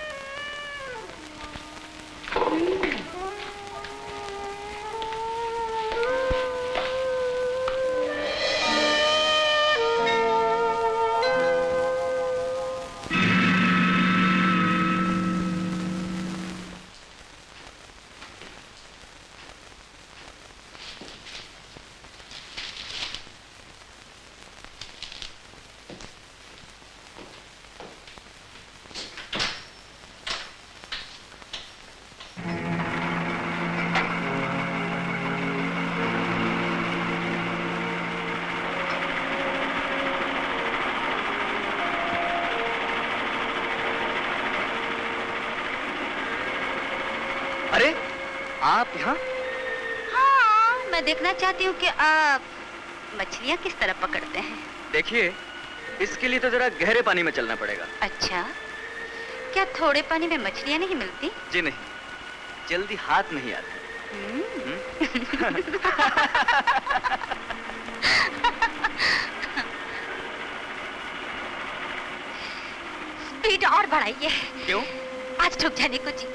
अरे, आप यहाँ? हाँ, मैं देखना चाहती हूँ कि आप मछलियाँ किस तरह पकड़ते हैं। देखिए, इसके लिए तो जरा गहरे पानी में चलना पड़ेगा। अच्छा, क्या थोड़े पानी में मछलियाँ नहीं मिलती? जी नहीं, जल्दी हाथ नहीं आती। स्पीड और बढ़ाइए। क्यों? आज रुक जाने को जी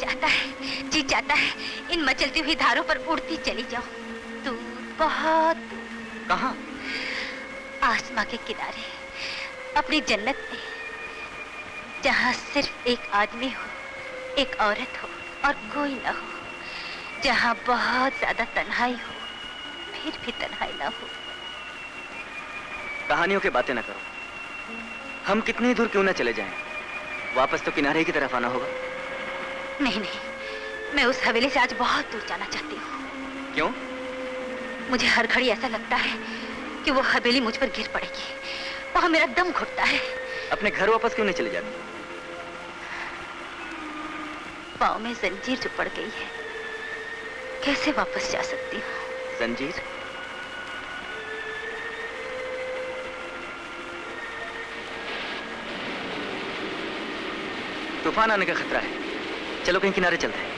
चाहता है इन मचलती हुई धारों पर उड़ती चली जाओ। दूर, बहुत दूर। कहाँ? आसमां के किनारे, अपनी जन्नत में, जहाँ सिर्फ एक आदमी हो, एक औरत हो और कोई न हो, जहाँ बहुत ज्यादा तन्हाई हो, फिर भी तन्हाई ना हो। कहानियों की बातें ना करो। हम कितनी दूर क्यों ना चले जाएं, वापस तो किनारे की तरफ आना होगा। नहीं नहीं, मैं उस हवेली से आज बहुत दूर जाना चाहती हूँ। क्यों? मुझे हर घड़ी ऐसा लगता है कि वो हवेली मुझ पर गिर पड़ेगी। वहाँ मेरा दम घुटता है। अपने घर वापस क्यों नहीं चले जाती? पाँव में जंजीर जो पड़ गई है, कैसे वापस जा सकती हूँ? जंजीर? तूफान आने का खतरा है, चलो कहीं किनारे चलते हैं।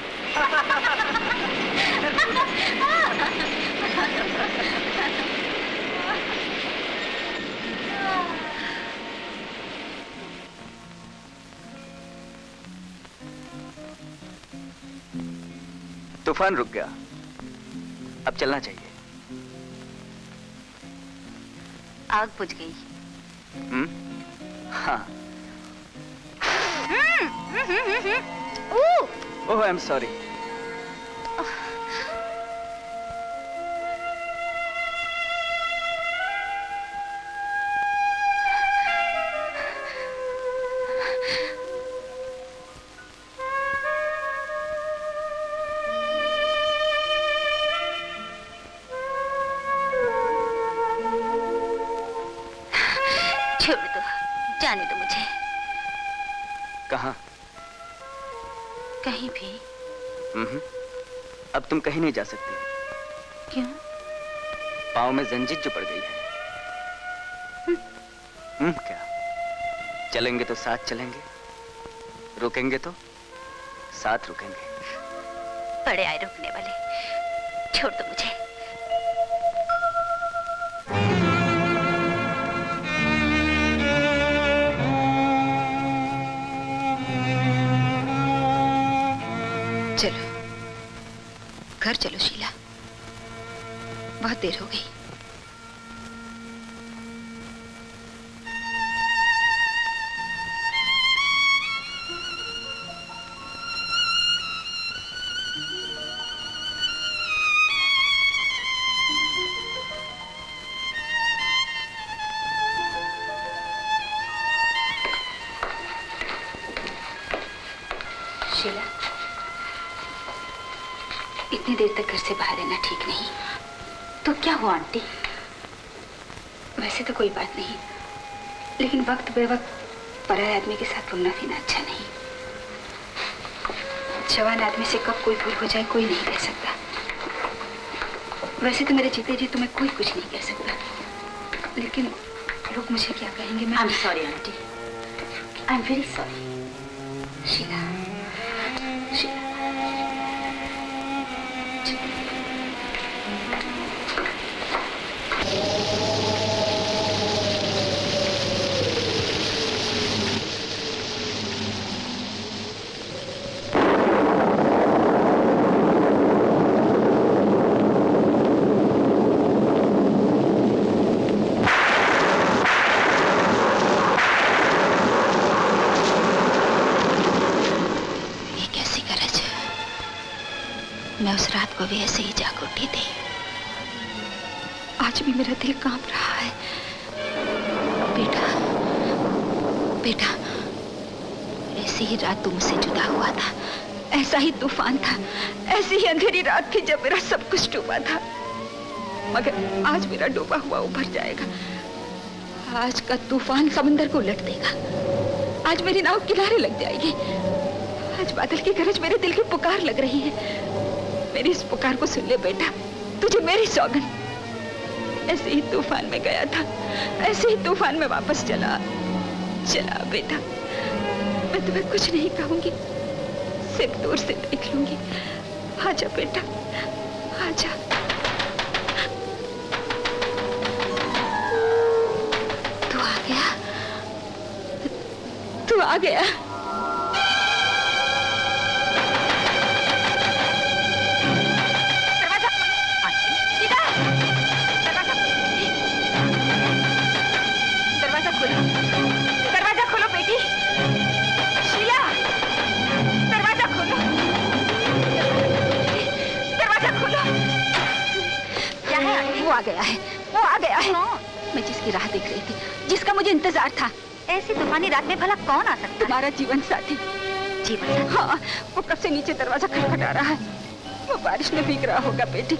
तूफान रुक गया, अब चलना चाहिए। आग बुझ गई। हाँ। ओह, आई एम सॉरी। छोड़ दो, जाने दो मुझे। कहाँ? कहीं भी। अब तुम कहीं नहीं जा सकती। क्यों? पाँव में जंजीर जो पड़ गई है। क्या? चलेंगे तो साथ चलेंगे, रुकेंगे तो साथ रुकेंगे। बड़े आए रुकने वाले, छोड़ दो मुझे। चलो, घर चलो शीला, बहुत देर हो गई। शीला, इतनी देर तक घर से बाहर रहना ठीक नहीं। तो क्या हुआ आंटी? वैसे तो कोई बात नहीं, लेकिन वक्त बेवक्त पराये आदमी के साथ घूमना फिरना अच्छा नहीं। जवान आदमी से कब कोई भूल हो जाए कोई नहीं कह सकता। वैसे तो मेरे जीते जी तुम्हें कोई कुछ नहीं कह सकता, लेकिन लोग मुझे क्या कहेंगे? मैं I am sorry aunty, I am very sorry. Sheela, Sheela, मैं उस रात को भी ऐसे ही जाग उठी थी। आज भी मेरा दिल कांप रहा है। बेटा, बेटा, ऐसी ही रात तू मुझसे जुदा हुआ था, ऐसा ही तूफान था, ऐसी ही अंधेरी रात थी जब मेरा सब कुछ डूबा था। मगर आज मेरा डूबा हुआ उभर जाएगा। आज का तूफान समंदर को उलट देगा। आज मेरी नाव किनारे लग जाएगी। आज बादल की गरज मेरे दिल की पुकार लग रही है। मेरी इस पुकार को सुन ले बेटा, तुझे मेरी सौगंध। ऐसे ही तूफान में गया था, ऐसे ही तूफान में वापस चला बेटा। मैं तुम्हें कुछ नहीं कहूंगी, सिर्फ दूर से देख लूंगी। आजा बेटा, आजा। तू आ गया, तू आ गया। दरवाजा खोलो, दरवाजा खोलो बेटी। शीला, दरवाजा खोलो, दरवाजा खोलो। क्या है आंटी? वो आ गया है, वो आ गया है। मैं जिसकी राह देख रही थी, जिसका मुझे इंतजार था। ऐसी तूफानी रात में भला कौन आ सकता है? तुम्हारा जीवन साथी। जीवन साथी? हाँ, वो कब से नीचे दरवाजा खटखटा रहा है। वो बारिश में भीग रहा होगा बेटी।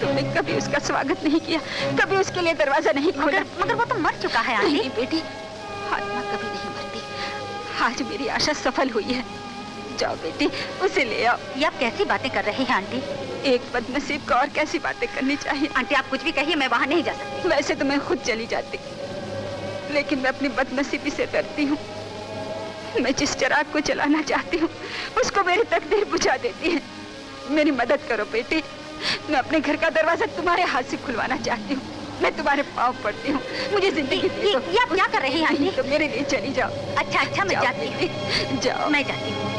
तुमने कभी उसका स्वागत नहीं किया, कभी उसके लिए दरवाजा नहीं खोला। मगर वो तो मर चुका है आंटी। नहीं बेटी, आत्मा कभी नहीं मरती। आज मेरी आशा सफल हुई है। जाओ बेटी, उसे ले आओ। ये आप कैसी बातें कर रही हैं आंटी? एक बदनसीब को और कैसी बातें करनी चाहिए। आंटी आप कुछ भी कहिए, मैं वहाँ नहीं जा सकती। वैसे तो मैं खुद चली जाती, लेकिन मैं अपनी बदनसीबी से डरती हूँ। मैं जिस चिराग को जलाना चाहती हूँ, उसको मेरी तकदीर बुझा देती है। मेरी मदद करो बेटी। मैं अपने घर का दरवाजा तुम्हारे हाथ से खुलवाना चाहती हूँ। मैं तुम्हारे पाँव पड़ती हूँ, मुझे जिंदगी दे दो। ये आप क्या कर रही हैं आंटी? तो मेरे लिए चली जाओ। अच्छा अच्छा, मैं जाती हूँ। जाओ, मैं जाती हूँ।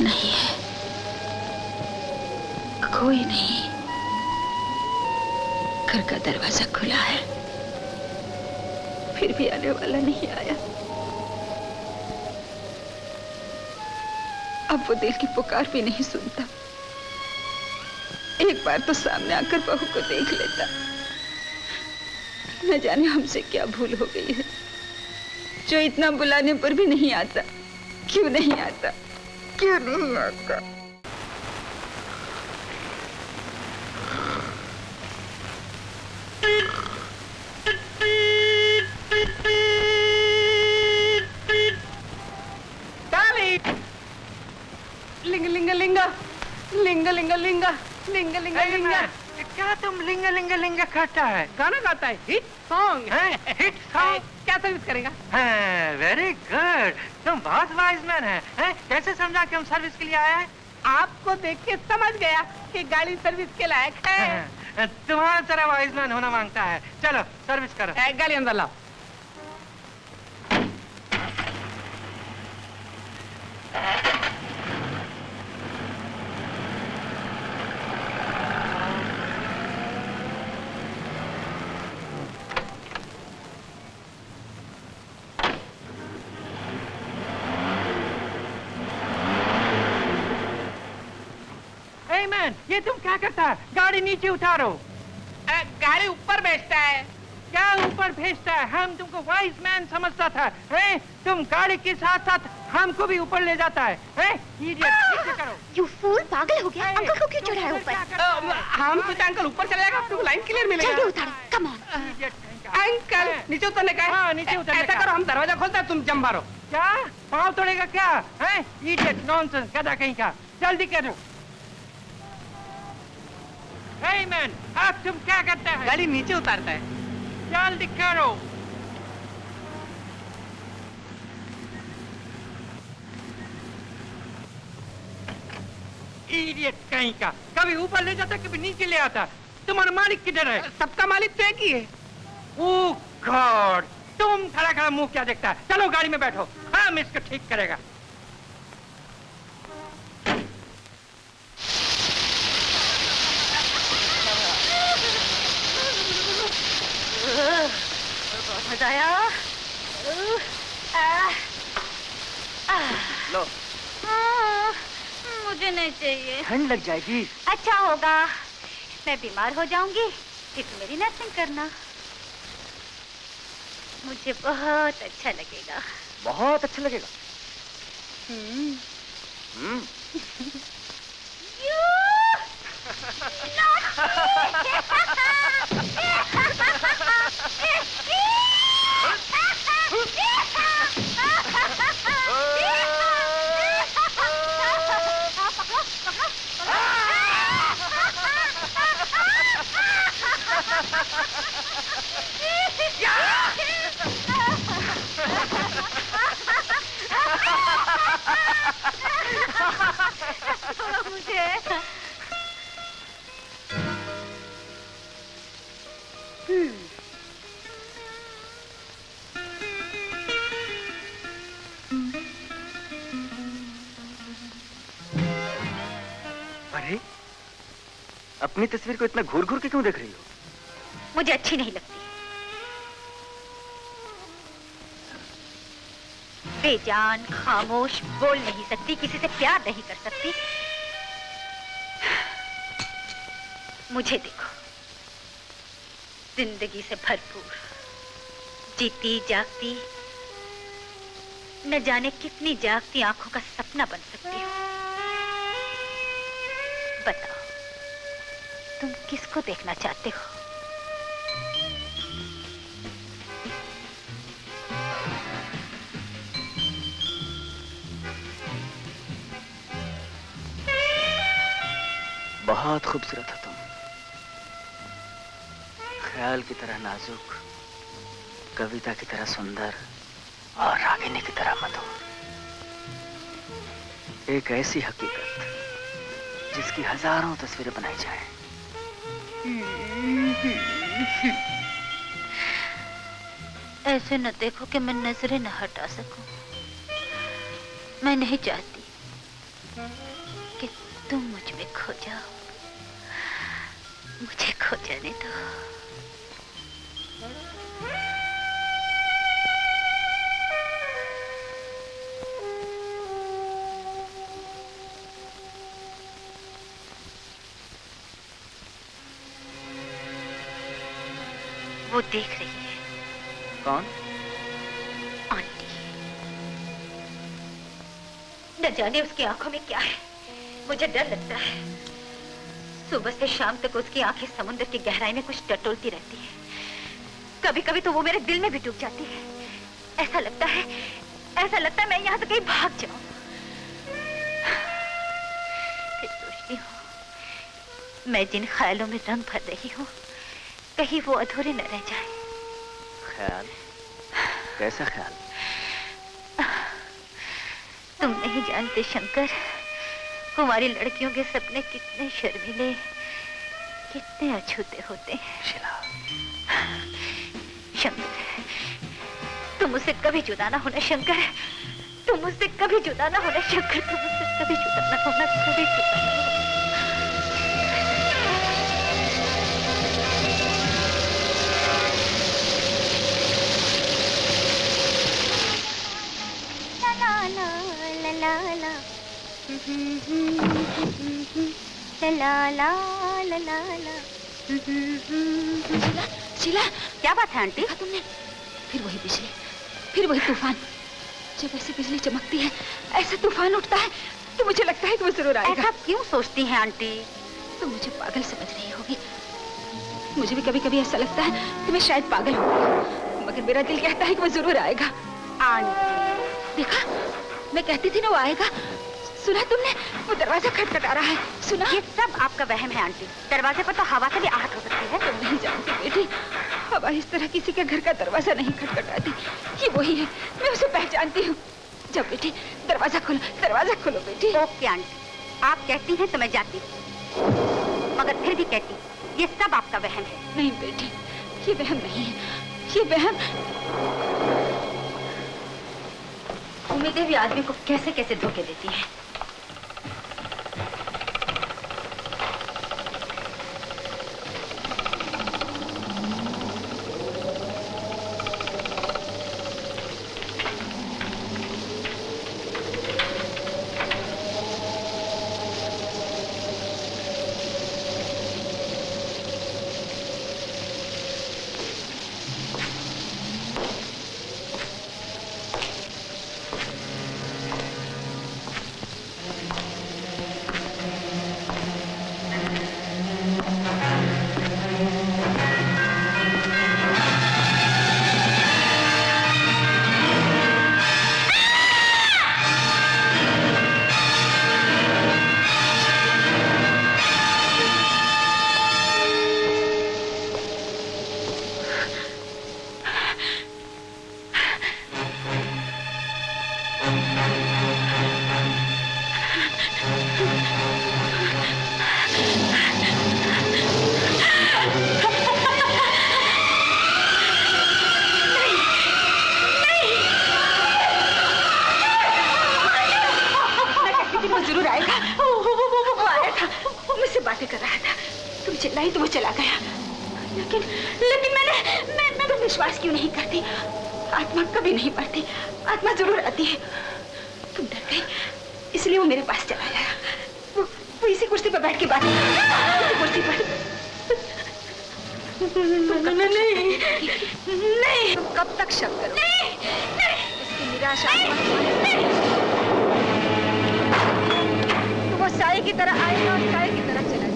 नहीं है, कोई नहीं। घर का दरवाजा खुला है, फिर भी आने वाला नहीं आया। अब वो दिल की पुकार भी नहीं सुनता। एक बार तो सामने आकर बहू को देख लेता। न जाने हमसे क्या भूल हो गई है, जो इतना बुलाने पर भी नहीं आता। क्यों नहीं आता, क्यों नहीं आता? लिंग लिंग लिंग लिंग लिंग लिंग लिंग लिंग लिंग। क्या तुम लिंग लिंग लिंग करता है? गाना गाता है, हिट सॉन्ग है। Hit song? क्या सर्विस करेगा? वेरी गुड, तुम बहुत वाइज मैन है। कैसे समझा कि हम सर्विस के लिए आया है? आपको देख के समझ गया कि गाड़ी सर्विस के लायक है। तुम्हारा तरह वाइज मैन होना मांगता है। चलो सर्विस करो। गाड़ी अंदर लाओ। मैन, ये तुम क्या करता है? गाड़ी नीचे उतारो। गाड़ी ऊपर भेजता है। क्या ऊपर भेजता है? हम तुमको वाइज मैन समझता था, हैं? तुम गाड़ी के साथ साथ हमको भी ऊपर ले जाता है, हैं? इडियट, नीचे करो। यू फूल, पागल हो गया? अंकल को क्यों चढ़ाया ऊपर? हम सोचा अंकल ऊपर चला जाएगा, आपको लाइन क्लियर मिलेगा। जल्दी उतारो, कम ऑन। अंकल नीचे उतरने का है। हाँ, नीचे उतरने ऐसा का। करो, हम दरवाजा खोलते हैं, तुम जम मारो। क्या पाँव तोड़ेगा क्या? हैं? इडियट, नॉनसेंस, गधा कहीं का। जल्दी करो। हे मैन, अब तुम क्या करता है? गाड़ी नीचे उतारता है। जल्दी करो। इडियट कहीं का, कभी ऊपर ले जाता, कभी नीचे ले आता। तुम्हारा मालिक किधर है? सबका मालिक तो एक ही है। ओह गॉड, तुम खड़ा खड़ा मुंह क्या देखता है? चलो गाड़ी में बैठो, हम इसको ठीक करेगा। बहुत मजा आया। लो, मुझे नहीं चाहिए। ठंड लग जाएगी। अच्छा होगा, मैं बीमार हो जाऊंगी, फिर तुम मेरी नर्सिंग करना। मुझे बहुत अच्छा लगेगा। बहुत अच्छा लगेगा। मुझे अरे, अपनी तस्वीर को इतना घूर घूर के क्यों देख रही हो? मुझे अच्छी नहीं लगती। बेजान, खामोश, बोल नहीं सकती, किसी से प्यार नहीं कर सकती। मुझे देखो, जिंदगी से भरपूर, जीती जागती, न जाने कितनी जागती आंखों का सपना बन सकती हूँ। बताओ, तुम किसको देखना चाहते हो? बहुत खूबसूरत हो तुम, ख्याल की तरह नाजुक, कविता की तरह सुंदर और रागिनी की तरह मधुर। एक ऐसी हकीकत जिसकी हजारों तस्वीरें बनाई जाएं। ऐसे न देखो कि मैं नजरें न हटा सकूं। मैं नहीं चाहती कि तुम मुझ में खो जाओ। मुझे खो जाने दो। वो देख रही है। कौन? आंटी। न जाने उसकी आंखों में क्या है। मुझे डर लगता है। सुबह से शाम तक उसकी आंखें समुद्र की गहराई में कुछ टटोलती रहती है। कभी कभी तो वो मेरे दिल में भी डूब जाती है। ऐसा लगता है मैं यहाँ से कहीं भाग जाऊं। फिर सोचती हूँ, मैं जिन ख्यालों में रंग भर रही हूँ, कहीं वो अधूरे न रह जाए। ख्याल? कैसा ख्याल? तुम नहीं जानते शंकर, कुंवारी लड़कियों के सपने कितने शर्मीले, कितने अछूते होते हैं। शिला। शंकर, तुम मुझसे कभी जुदा ना होना शंकर। तुम मुझसे कभी जुदा ना होना शंकर। तुम मुझसे कभी जुदा ना होना, कभी जुदा ना होना। ला ला ला ला ला ला ला ला ला ला। शीला, शीला, क्या बात है आंटी? देखा तुमने? फिर वही बिजली, फिर वही तूफान। जब ऐसी बिजली चमकती है, ऐसा तूफान उठता है, तो मुझे लगता है कि वो जरूर आएगा। ऐसा क्यों सोचती हैं आंटी? तुम मुझे पागल समझ रही होगी। मुझे भी कभी कभी ऐसा लगता है कि मैं शायद पागल हूँ, मगर मेरा दिल कहता है कि वो जरूर आएगा। आंटी देखा, मैं कहती थी ना वो आएगा। सुना तुमने? वो दरवाजा खटखटा रहा है। सुना? ये सब आपका वहम है आंटी। दरवाजे पर तो हवा से भी आहट हो सकती है। तुम नहीं जानती बेटी, हवा इस तरह किसी के घर का दरवाजा नहीं खटखटाती। ये वही है, मैं उसे पहचानती हूँ। जब बेटी दरवाजा खोलो बेटी। ओके आंटी, आप कहती हैं तो मैं जाती हूँ, मगर फिर भी कहती हूँ ये सब आपका वहम है। नहीं बेटी, ये वहम नहीं है, ये वहम। उम्मीदें भी आदमी को कैसे कैसे धोखे देती हैं। चिल्लाई तो वो चला गया। लेकिन मैं तो विश्वास क्यों नहीं करती? आत्मा कभी नहीं मरती, आत्मा जरूर आती है। तुम डर गई, इसलिए वो मेरे पास चला आया। वो इसी कुर्सी पर बैठ के बात इसी कुर्सी पर। नहीं, तुम कब तक शक करोगे? उसकी निराशा तो वो साए की तरह आएगा और साए की तरह चला जाएगा।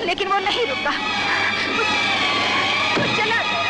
लेकिन वो नहीं रुका, वो चला गया।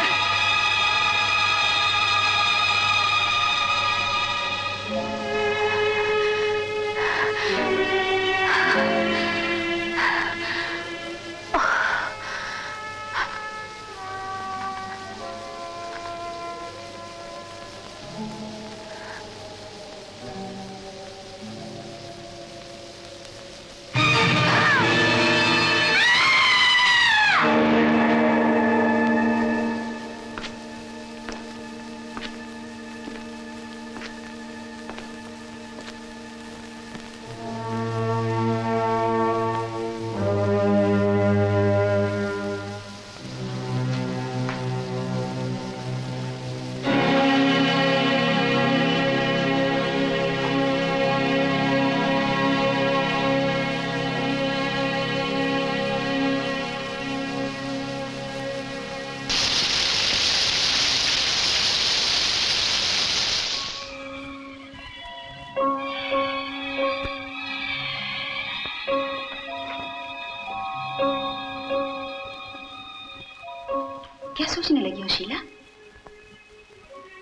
सोचने लगी हो शीला?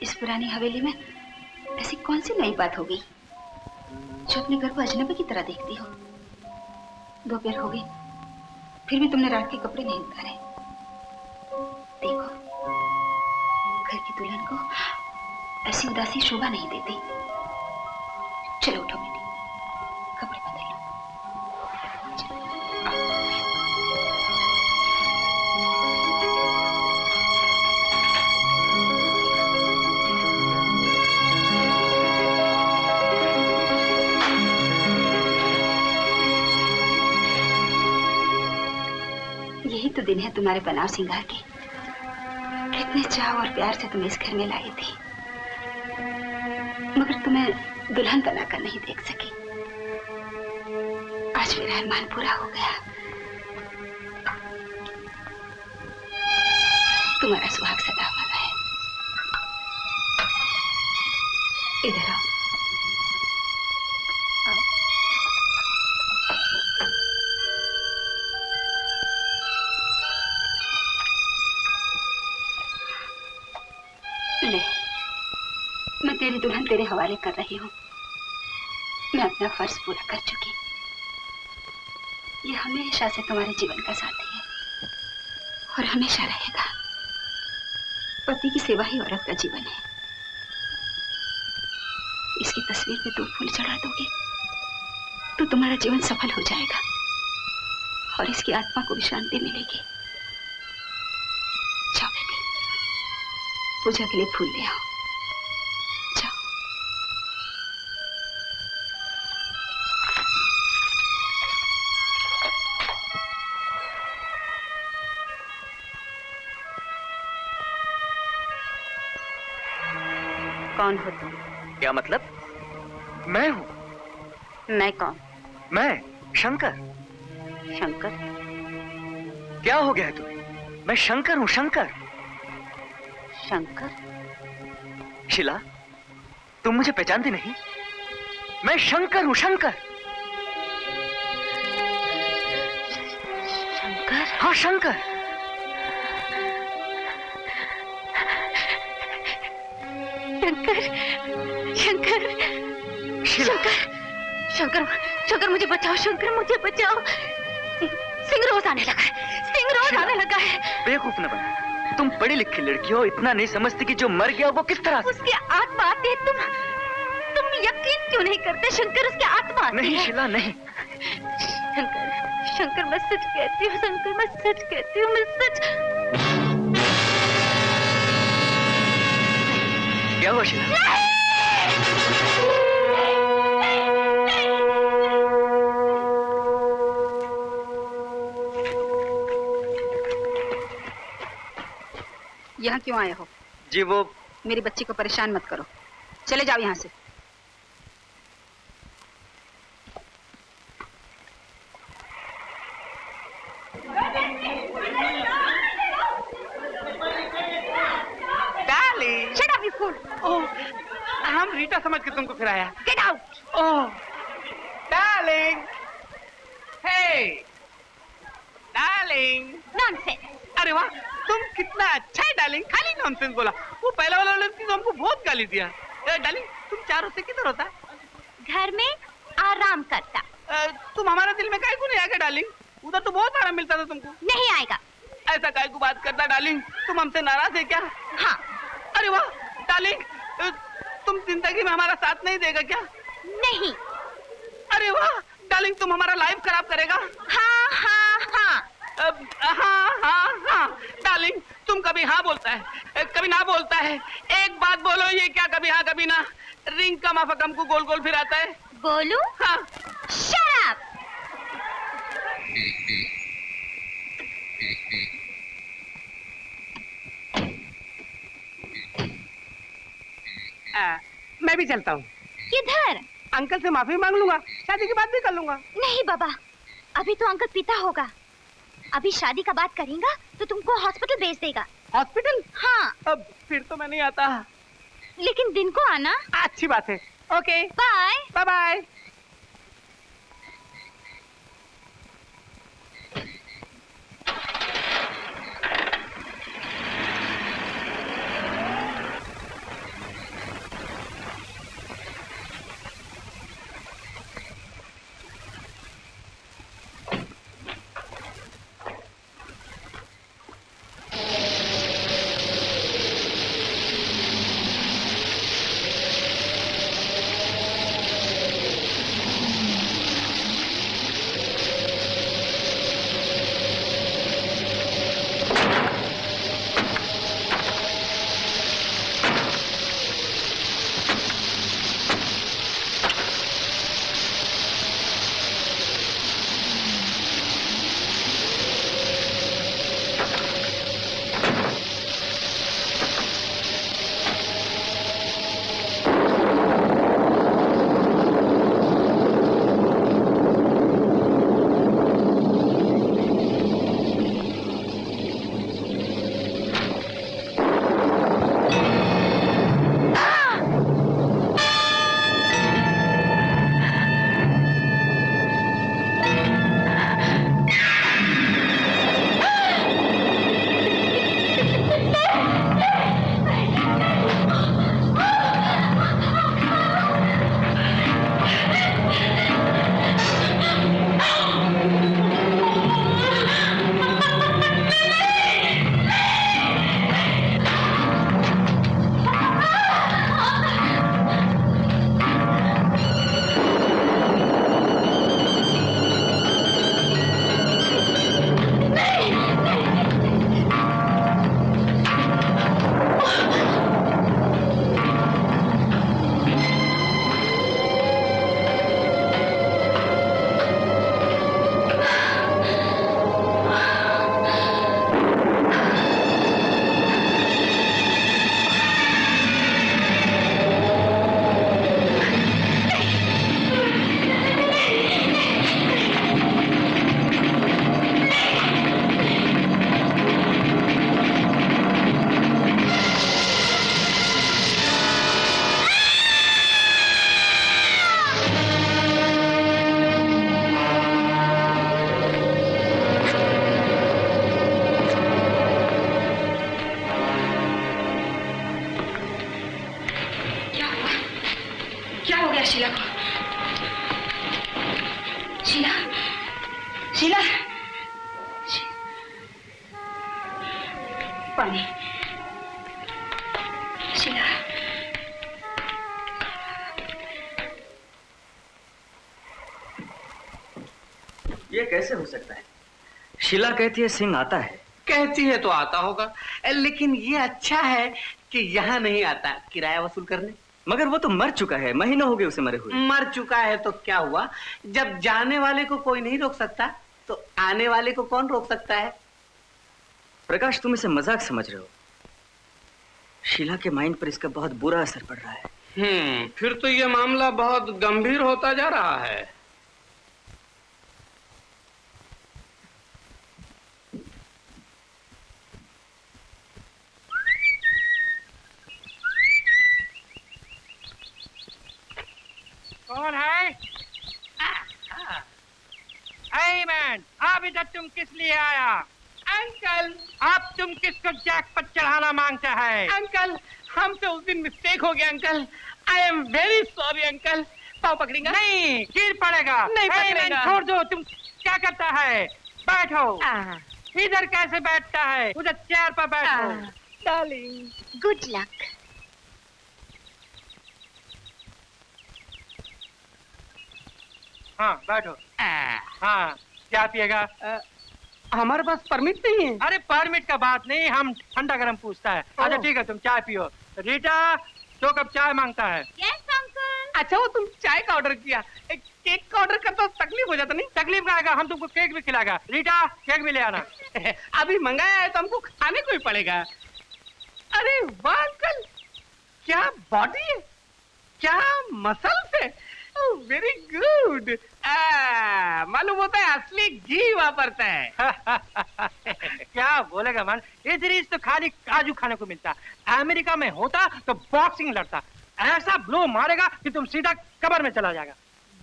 इस पुरानी हवेली में ऐसी कौन सी नई बात हो गई जो अपने घर को अजनबी की तरह देखती हो? दोपहर हो गई, फिर भी तुमने रात के कपड़े नहीं उतारे। देखो, घर की दुल्हन को ऐसी उदासी शोभा नहीं देती। चलो उठो बेटी, कपड़े बदल लो। यही तो दिन है तुम्हारे बनाव सिंगार के। कितने चाव और प्यार से तुम इस घर में लाई थी, मगर तुम्हें दुल्हन बनाकर नहीं देख सकी। आज मेरा अरमान पूरा हो गया। तुम्हारा सुहाग सदा अमर रहे। इधर आओ। ले, मैं तेरी दुल्हन तेरे हवाले कर रही हूँ। मैं अपना फर्ज पूरा कर चुकी। ये हमेशा से तुम्हारे जीवन का साथी है और हमेशा रहेगा। पति की सेवा ही औरत का जीवन है। इसकी तस्वीर पे 2 फूल चढ़ा दोगे तो तुम्हारा जीवन सफल हो जाएगा और इसकी आत्मा को भी शांति मिलेगी। जाओ बेटी, पूजा के लिए फूल ले आओ। जाओ। कौन हो तुम? क्या मतलब? मैं हूँ। मैं कौन? मैं शंकर। शंकर? क्या हो गया है तुम्हें? मैं शंकर हूँ, शंकर। शंकर? शिला, तुम मुझे पहचानती नहीं? मैं शंकर हूँ, शंकर। शंकर? हाँ, शंकर। शंकर, शंकर, शिला। शंकर, शंकर मुझे बचाओ, शंकर मुझे बचाओ। सिंह रोज आने लगा है, सिंह रोज आने लगा है। बेवकूफ न बना। तुम पढ़ी लिखी लड़की हो, इतना नहीं समझती कि जो मर गया वो किस तरह से? उसकी आत्मा आती है। तुम यकीन क्यों नहीं करते शंकर? उसकी आत्मा आती नहीं है। शिला, नहीं। शंकर, शंकर मैं सच कहती हूँ, शंकर मैं सच कहती हूँ, मैं सच। क्या हुआ शिला? यहाँ क्यों आए हो? जी वो मेरी बच्ची को परेशान मत करो। चले जाओ यहाँ से। Darling, Shut up, you fool! ओह, हम रीटा समझ के तुमको फिर आया। Get out! ओह, डार्लिंग, हे, डार्लिंग। Nonsense! अरे वाह, तुम कितना अच्छा है डार्लिंग। खाली नॉनसेंस बोला। वो पहला वाला लड़की तो हमको बहुत गाली दिया। डार्लिंग, तुम 4 रोज से किधर होता? घर में आराम करता। तुम हमारे दिल में काहे को नहीं आएगा डार्लिंग? उधर तो बहुत आराम मिलता था तुमको। नहीं आएगा। ऐसा काहे को बात करता डार्लिंग? तुम हमसे नाराज है क्या? हाँ। अरे वाह डार्लिंग, तुम जिंदगी में हमारा साथ नहीं देगा क्या? नहीं। अरे वाह डार्लिंग, तुम हमारा लाइफ खराब करेगा? हाँ हाँ हाँ। हाँ हाँ हाँ डार्लिंग, तुम कभी हाँ बोलता है कभी ना बोलता है। एक बात बोलो, ये क्या कभी हाँ कभी ना? रिंग का माफक हमको गोल गोल फिराता है। बोलू? हाँ। Shut up! मैं भी चलता हूँ। किधर? अंकल से माफी मांग लूंगा, शादी की बात भी कर लूंगा। नहीं बाबा, अभी तो अंकल पिता होगा। अभी शादी का बात करेगा तो तुमको हॉस्पिटल भेज देगा। हॉस्पिटल? हाँ। अब फिर तो मैं नहीं आता। लेकिन दिन को आना। अच्छी बात है। Okay bye bye bye. क्या हो गया शीला को? शीला, शीला, पानी। शीला, ये कैसे हो सकता है? शीला कहती है सिंह आता है। कहती है तो आता होगा, लेकिन ये अच्छा है कि यहाँ नहीं आता किराया वसूल करने। मगर वो तो मर चुका है, महीनों हो गए उसे मरे हुए। मर चुका है तो क्या हुआ? जब जाने वाले को कोई नहीं रोक सकता तो आने वाले को कौन रोक सकता है? प्रकाश, तुम इसे मजाक समझ रहे हो। शीला के माइंड पर इसका बहुत बुरा असर पड़ रहा है। फिर तो ये मामला बहुत गंभीर होता जा रहा है। कौन है? hey मैन, अब इधर तुम किस लिए आया? अंकल, अब तुम किसको जैकपॉट चढ़ाना मांगता है? अंकल, हमसे उस दिन मिस्टेक हो गया uncle. I am very sorry uncle. पाँव पकड़ेगा? नहीं, गिर पड़ेगा। नहीं hey पकड़ेगा। man, छोड़ दो। तुम क्या करता है? बैठो। इधर कैसे बैठता है? उधर चेयर पर बैठो। Darling, good luck. हाँ, बैठो। हाँ, क्या पिएगा? हमारे पास परमिट नहीं है। अरे परमिट का बात नहीं, हम ठंडा गरम पूछता है। अच्छा ठीक है, तुम चाय पियो। रीटा 2 कप चाय मांगता है। Yes uncle. अच्छा, वो तुम चाय का ऑर्डर किया, एक केक का ऑर्डर करता तो तकलीफ हो जाता नहीं? तकलीफ का आएगा, हम तुमको केक भी खिलाएगा। रीटा केक भी ले आना। अभी मंगाया है तो हमको खाने को ही पड़ेगा। अरे वाह अंकल, क्या बॉडी है, क्या मसल्स है। Very good. मालूम होता है असली घी वापरता है। क्या बोलेगा मन, इस रीज तो खाली काजू खाने को मिलता। अमेरिका में होता तो बॉक्सिंग लड़ता। ऐसा ब्लो मारेगा कि तुम सीधा कब्र में चला जाएगा।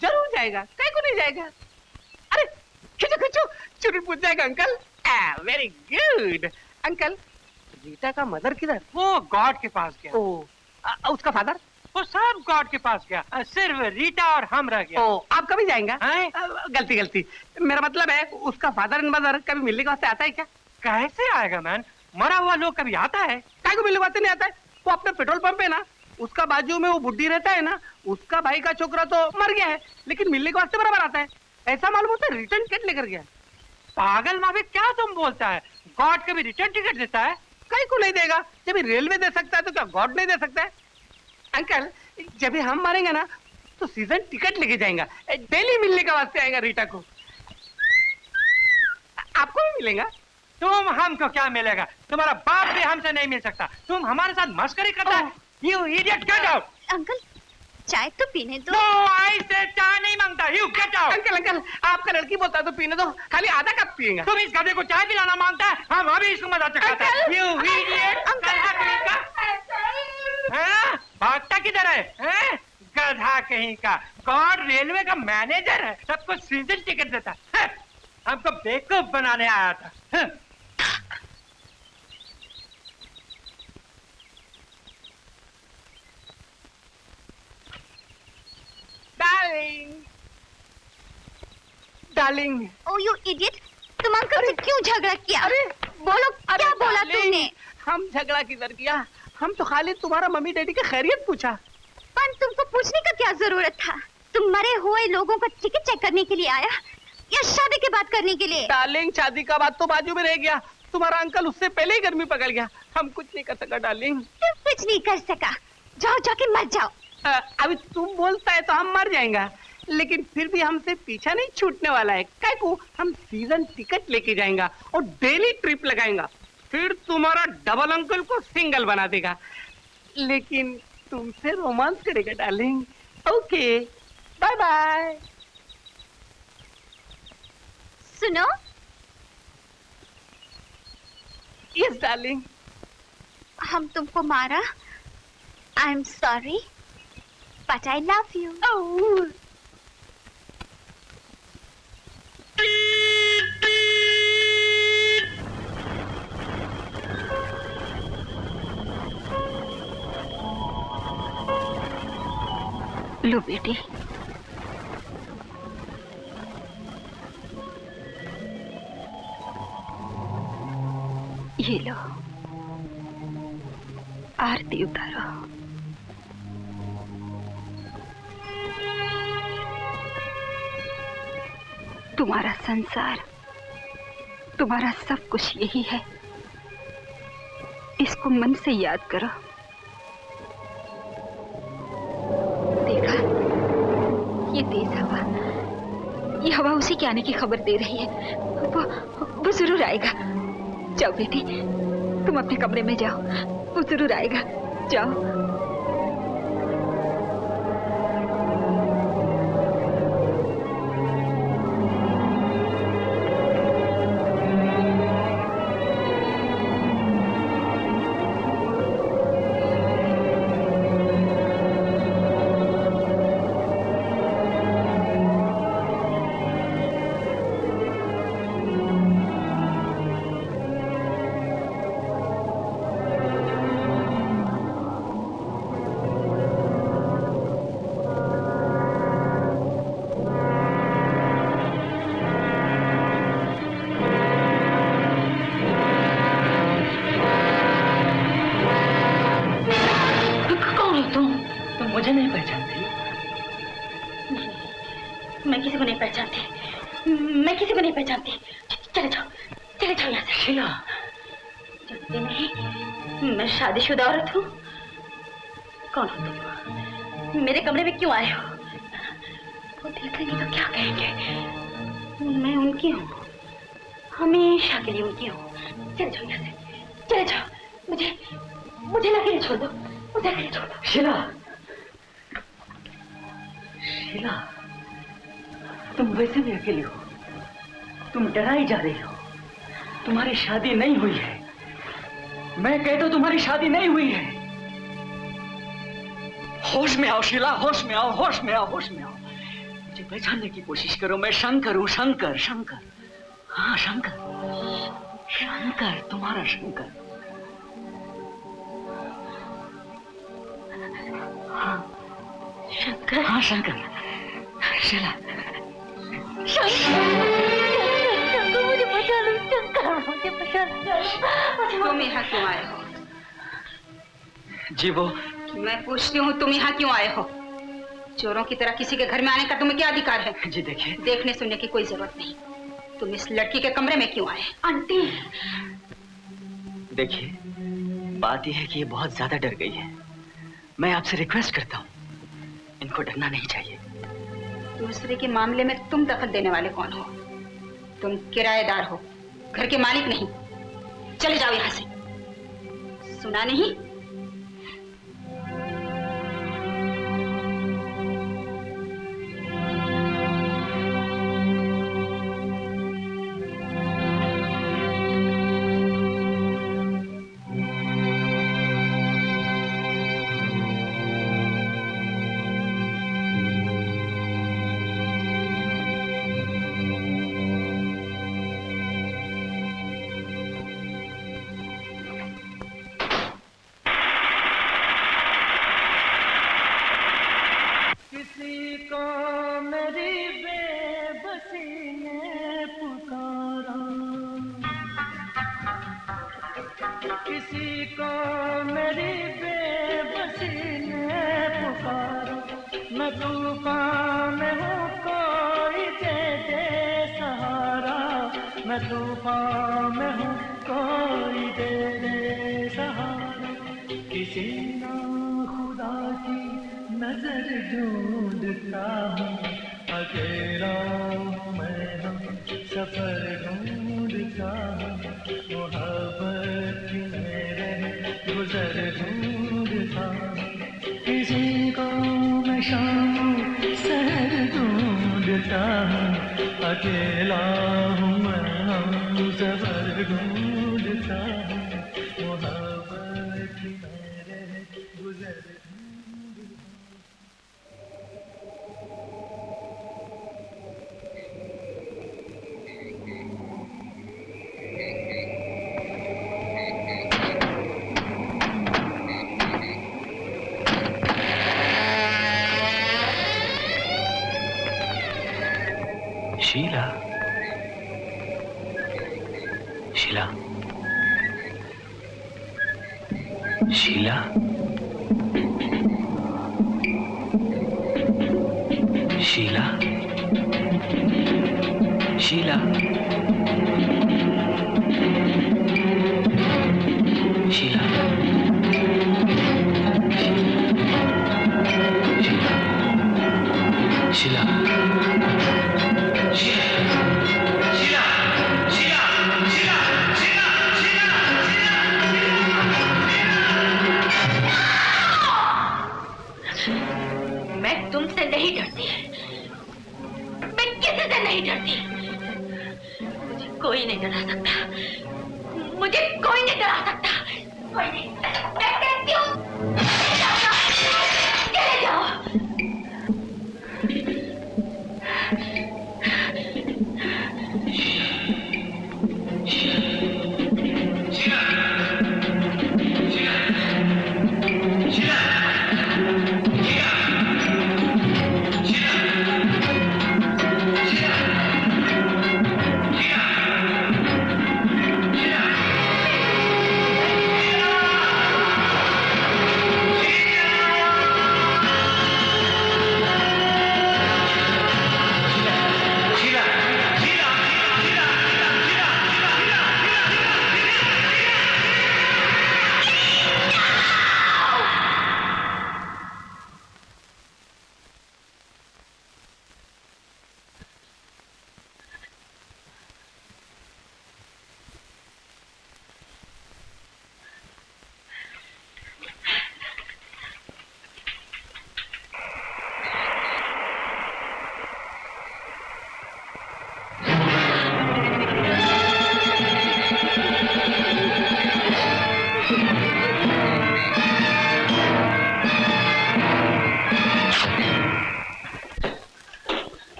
जरूर जाएगा, कहीं को नहीं जाएगा। अरे खींचो खींचो, चुरी पूछ जाएगा uncle. Very good. Uncle, Rita का मदर किधर? वो गॉड के पास गया। ओ, उसका फादर? वो सब गॉड के पास गया, सिर्फ रीटा और हम रह गया। ओ, आप कभी जाएंगे? हैं? गलती गलती, मेरा मतलब है उसका फादर एंड मदर कभी मिलने के वास्ते आता है क्या? कैसे आएगा मैन, मरा हुआ लोग कभी आता है? काहे को मिलने के वास्ते नहीं आता है? वो अपने पेट्रोल पंप है ना, उसका बाजू में वो बुड्ढी रहता है ना, उसका भाई का छोकरा तो मर गया है, लेकिन मिलने के वास्ते बराबर आता है। ऐसा मालूम होता है रिटर्न टिकट लेकर गया। पागल माफी, क्या तुम बोलता है? गॉड कभी रिटर्न टिकट देता है? कहीं को नहीं देगा। जब रेलवे दे सकता है तो क्या गॉड नहीं दे सकता है? अंकल, जब भी हम मारेंगे ना तो सीजन टिकट लेके जाएगा, डेली मिलने का वास्ते आएगा रीटा को। आपको भी मिलेगा। तुम हमको क्या मिलेगा? तुम्हारा बाप भी हमसे नहीं मिल सकता। तुम हमारे साथ मस्करी करता है। You idiot, get out! Uncle, चाय तो पीने दो। No, I said चाय नहीं मांगता। You get out! Uncle uncle, आपका लड़की बोलता है तो पीने दो, खाली आधा कप पिएगा। तुम इस गधे को चाय पिलाना मांगता है, हम अभी इसको मजा चखाते हैं। You idiot! गधा कहीं का? हैं? भागता किधर है? हैं? गधा कहीं का। गॉड रेलवे का मैनेजर है, सबको सीजन टिकट देता है। हमको बेवकूफ बनाने आया था। हैं? Darling, darling. Oh you idiot, तुम अंकल से क्यों झगड़ा किया? अरे, बोलो, क्या बोला डार्लिंग, तुमने? हम झगड़ा किधर किया? हम तो खाली तुम्हारा मम्मी डैडी की खैरियत पूछा। पर तुमको पूछने का क्या जरूरत था? तुम मरे हुए लोगों का टिकट चेक करने के लिए आया या शादी की बात करने के लिए? डार्लिंग, शादी का बात तो बाजू में रह गया। तुम्हारा अंकल उससे पहले ही गर्मी पकड़ गया। हम कुछ नहीं कर सका डार्लिंग। तुम कुछ नहीं कर सका। जाओ, जाके मर जाओ। अभी तुम बोलता है तो हम मर जाएंगे, लेकिन फिर भी हमसे पीछा नहीं छूटने वाला है। काय को हम सीजन टिकट लेके जाएंगे और डेली ट्रिप लगाएंगे। फिर तुम्हारा डबल अंकल को सिंगल बना देगा, लेकिन तुमसे रोमांस करेगा डार्लिंग। Okay, bye bye. सुनो, यस डार्लिंग। हम तुमको मारा। I am sorry, but I love you. लो बेटी, ये लो, आरती उतारो। तुम्हारा संसार, तुम्हारा सब कुछ यही है। इसको मन से याद करो। देखा, ये तेज हवा, ये हवा उसी के आने की खबर दे रही है। वो जरूर आएगा। जाओ बेटी, तुम अपने कमरे में जाओ, वो जरूर आएगा। जाओ। मुझे नहीं पहचानती? मैं किसी को नहीं पहचानती, मैं किसी को नहीं पहचानती। चले जाओ यहाँ से। शीला, जानते नहीं, मैं शादीशुदा औरत हूँ। कौन हो तुम? मेरे कमरे में क्यों आए हो? वो देख लेंगे तो क्या कहेंगे? मैं उनकी हूँ, हमेशा के लिए उनकी हूँ। चले जाओ यहाँ से, चले जाओ। मुझे अकेले छोड़ दो, मुझे अकेले छोड़ दो। शीला, शीला, तुम वैसे भी अकेली हो। तुम डराई जा रही हो। तुम्हारी शादी नहीं हुई है। मैं कहता हूं तुम्हारी शादी नहीं हुई है। होश में आओ शीला, होश में आओ, होश में आओ, होश में आओ। मुझे पहचानने की कोशिश करो। मैं शंकर हूं, शंकर, शंकर। हाँ, शंकर, शंकर, तुम्हारा शंकर। हाँ शंकर। हाँ शंकर। शीला, शंकर, मुझे बचा लो। शंकर, मुझे बचा लो। तुम यहाँ क्यों आए हो? जी वो मैं पूछती हूँ, तुम यहाँ क्यों आए हो? चोरों की तरह किसी के घर में आने का तुम्हें क्या अधिकार है? जी देखिए, देखने सुनने की कोई जरूरत नहीं। तुम इस लड़की के कमरे में क्यों आए? आंटी, देखिए, बात यह है कि ये बहुत ज्यादा डर गई है। मैं आपसे रिक्वेस्ट करता हूँ, इनको डरना नहीं चाहिए। दूसरे के मामले में तुम दखल देने वाले कौन हो? तुम किराएदार हो, घर के मालिक नहीं। चले जाओ यहाँ से। सुना नहीं? शीला, शीला, शीला, शीला, शीला, शीला, शीला, मैं तुमसे नहीं डरती, मैं किसी से नहीं डरती। मुझे कोई नहीं डरा सकता, मुझे कोई नहीं डरा सकता, कोई नहीं। मैं कहती हूँ चले जाओ।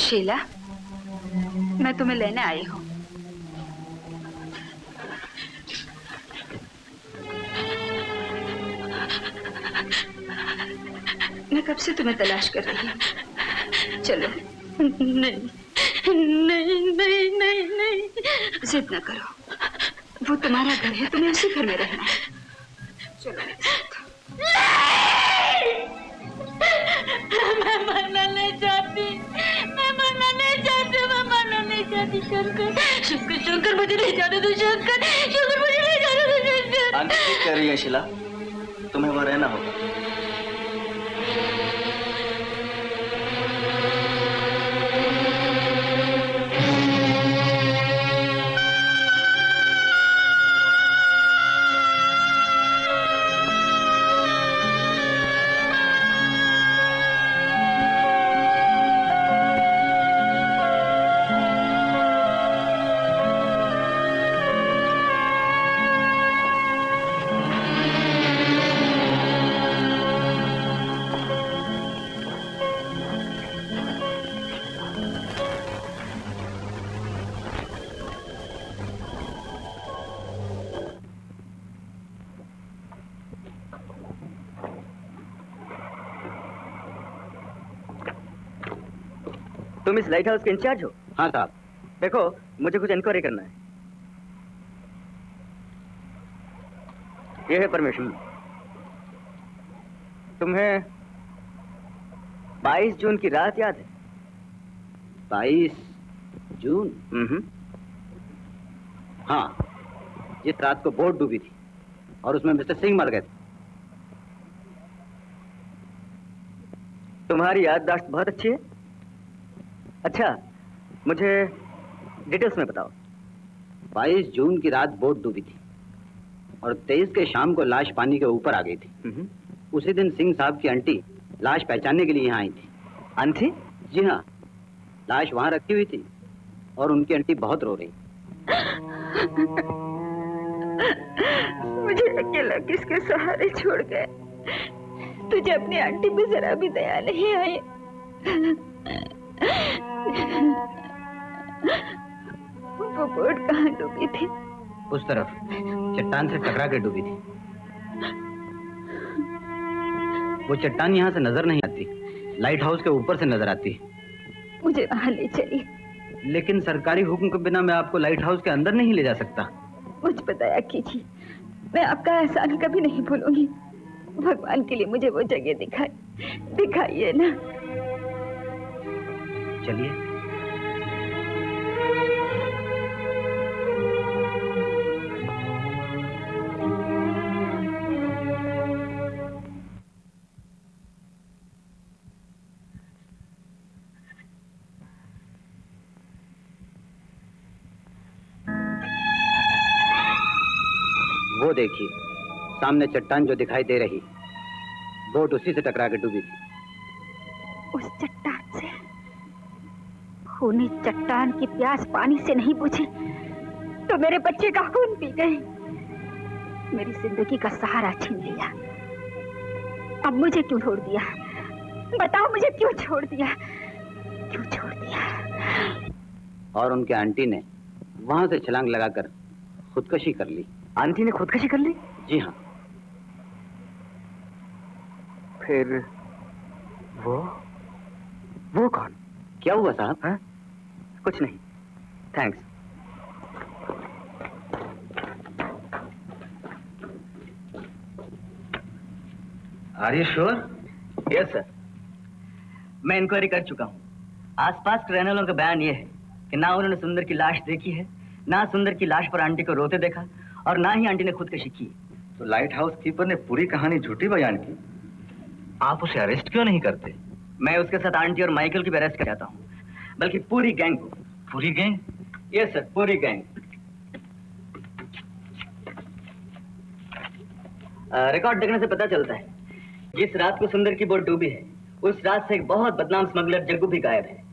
शीला, मैं तुम्हें लेने आई हूँ। मैं कब से तुम्हें तलाश कर रही हूँ। चलो। नहीं नहीं नहीं नहीं नहीं, जिद न करो, वो तुम्हारा घर है, तुम्हें उसी घर में रहना है। चलो मेरे साथ। मैं मरना नहीं चाहती, मैं मरना नहीं चाहती, मैं मरना नहीं चाहती। शंकर शंकर शंकर, मुझे नहीं जाने दो। शंकर शंकर, मुझे नहीं जाने दो। शंकर, आंटी ठीक कह रही है शीला, तुम्हें वो रहना होगा। तुम इस लाइट हाउस के इंचार्ज हो? हाँ साहब। देखो, मुझे कुछ इंक्वायरी करना है। ये है परमिशन। तुम्हें 22 जून की रात याद है? 22 जून? हाँ, जिस रात को बोट डूबी थी और उसमें मिस्टर सिंह मर गए थे। तुम्हारी याददाश्त बहुत अच्छी है। अच्छा, मुझे डिटेल्स में बताओ। 22 जून की रात बोट डूबी थी और 23 के शाम को लाश पानी के ऊपर आ गई थी। उसी दिन सिंह साहब की आंटी लाश पहचानने के लिए यहाँ आई थी। आंटी? जी हाँ, लाश वहाँ रखी हुई थी और उनकी आंटी बहुत रो रही। मुझे अकेला किसके सहारे छोड़ गए? तुझे अपनी आंटी पे जरा भी दया नहीं आई। वो बोट कहाँ डूबी थी? उस तरफ चट्टान से टकरा के डूबी थी। वो चट्टान यहाँ से नजर नहीं आती, लाइट हाउस के ऊपर से नजर आती। मुझे वहाँ ले चलिए। लेकिन सरकारी हुक्म के बिना मैं आपको लाइट हाउस के अंदर नहीं ले जा सकता। मुझ पर दया कीजिए, मैं आपका एहसान कभी नहीं भूलूंगी। भगवान के लिए मुझे वो जगह दिखाइए ना। चलिए। वो देखिए, सामने चट्टान जो दिखाई दे रही, बोट उसी से टकरा के डूबी थी। उस चट्टान से? खूनी चट्टान की प्यास पानी से नहीं बुझी तो मेरे बच्चे का खून पी गई, मेरी जिंदगी का सहारा छीन लिया। अब मुझे क्यों छोड़ दिया? बताओ, मुझे क्यों छोड़ दिया? क्यों छोड़ दिया? और उनके आंटी ने वहां से छलांग लगाकर खुदकशी कर ली। आंटी ने खुदकशी कर ली? जी हाँ। फिर वो कौन? क्या हुआ साहब? हाँ? कुछ नहीं, thanks. Are you sure? Yes sir, मैं इंक्वायरी कर चुका हूँ। आसपास के रहने वालों का बयान यह है कि ना उन्होंने सुंदर की लाश देखी है, ना सुंदर की लाश पर आंटी को रोते देखा, और ना ही आंटी ने खुदकशी की। तो लाइट हाउस कीपर ने पूरी कहानी झूठी बयान की। आप उसे अरेस्ट क्यों नहीं करते? मैं उसके साथ आंटी और माइकल की भी अरेस्ट कर जाता हूँ, बल्कि पूरी गैंग को। पूरी गैंग? यस सर, पूरी गैंग। रिकॉर्ड देखने से पता चलता है जिस रात को सुंदर की बोट डूबी है, उस रात से एक बहुत बदनाम स्मगलर जग्गू भी गायब है।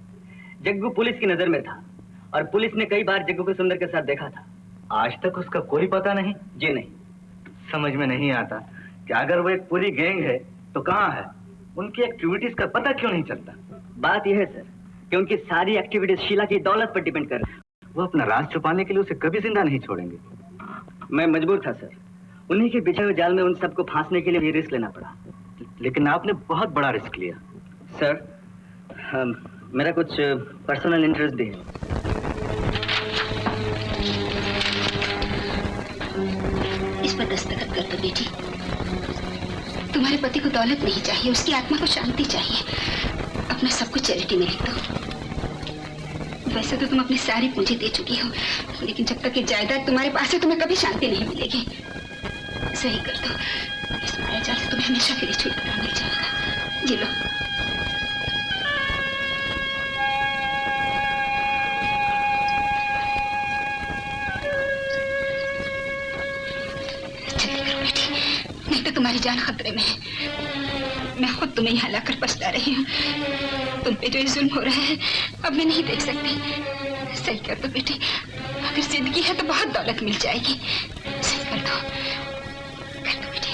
जग्गू पुलिस की नजर में था और पुलिस ने कई बार जग्गू को सुंदर के साथ देखा था। आज तक उसका कोई पता नहीं? जी नहीं। समझ में नहीं आता कि अगर वो एक पूरी गैंग है तो कहाँ है? उनकी एक्टिविटीज का पता क्यों नहीं चलता? बात यह है सर कि उनकी सारी एक्टिविटीज शीला की दौलत पर डिपेंड कर रही है। वो अपना राज छुपाने के लिए उसे कभी जिंदा नहीं छोड़ेंगे। मैं मजबूर था सर, उन्हीं के बिछे हुए जाल में उन सबको फांसने के लिए ये रिस्क लेना पड़ा। लेकिन आपने बहुत बड़ा रिस्क लिया। सर, मेरा कुछ पर्सनल इंटरेस्ट भी है। इस पर दस्तखत कर दो बेटी। तुम्हारे पति को दौलत नहीं चाहिए, उसकी आत्मा को शांति चाहिए। अपना सब कुछ चैरिटी में लिख दो। वैसे तो तुम अपनी सारी पूंजी दे चुकी हो, लेकिन जब तक ये जायदाद तुम्हारे पास है तुम्हें कभी शांति नहीं मिलेगी। सही कर दो, इस माया जाल से तुम्हें हमेशा के लिए छुटकारा मिल जाएगा। जी लो। नहीं तो तुम्हारी जान खतरे में है। मैं खुद तुम्हें यहाँ लाकर पछता रही हूँ। तुम पे जो ये जुल्म हो रहा है अब मैं नहीं देख सकती। सही कर दो बेटी, अगर जिंदगी है तो बहुत दौलत मिल जाएगी। सही कर दो, कर दो बेटी।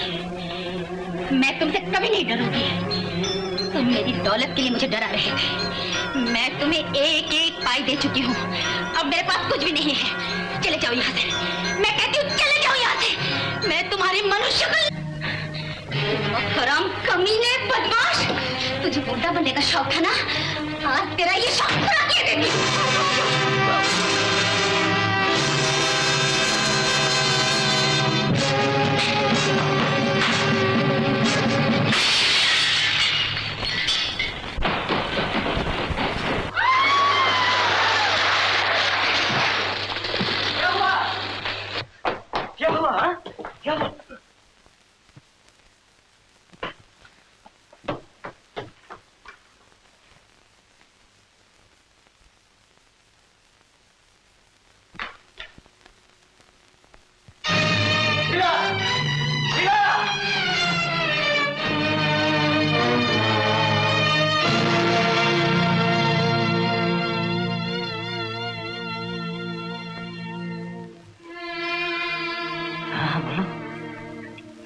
डरूंगी। मैं तुमसे कभी नहीं डरूंगी। तुम मेरी दौलत के लिए मुझे डरा रहे थे। मैं तुम्हें एक एक पाई दे चुकी हूँ। अब मेरे पास कुछ भी नहीं है। चले जाओ यहाँ से। मैं कहती हूँ चले जाओ यहाँ से। मैं तुम्हारी मनुष्य हराम कमीने बदमाश, तुझे गुंडा बनने का शौक है ना? आज तेरा ये शौक पूरा किया देगी। क्या हुआ? क्या हुआ?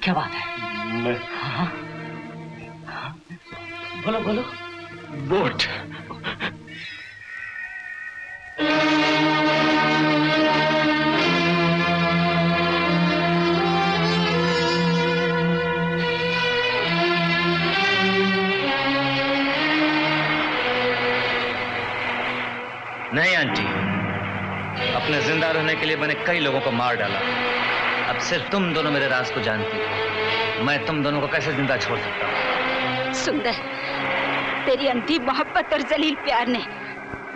क्या बात है? मैं हाँ? बोलो बोलो। बोट। नहीं आंटी, अपने जिंदा रहने के लिए मैंने कई लोगों को मार डाला। अब सिर्फ तुम दोनों मेरे राज को जानती हो। मैं तुम दोनों को कैसे जिंदा छोड़ सकता हूँ? सुंदर, तेरी अंधी मोहब्बत और जलील प्यार ने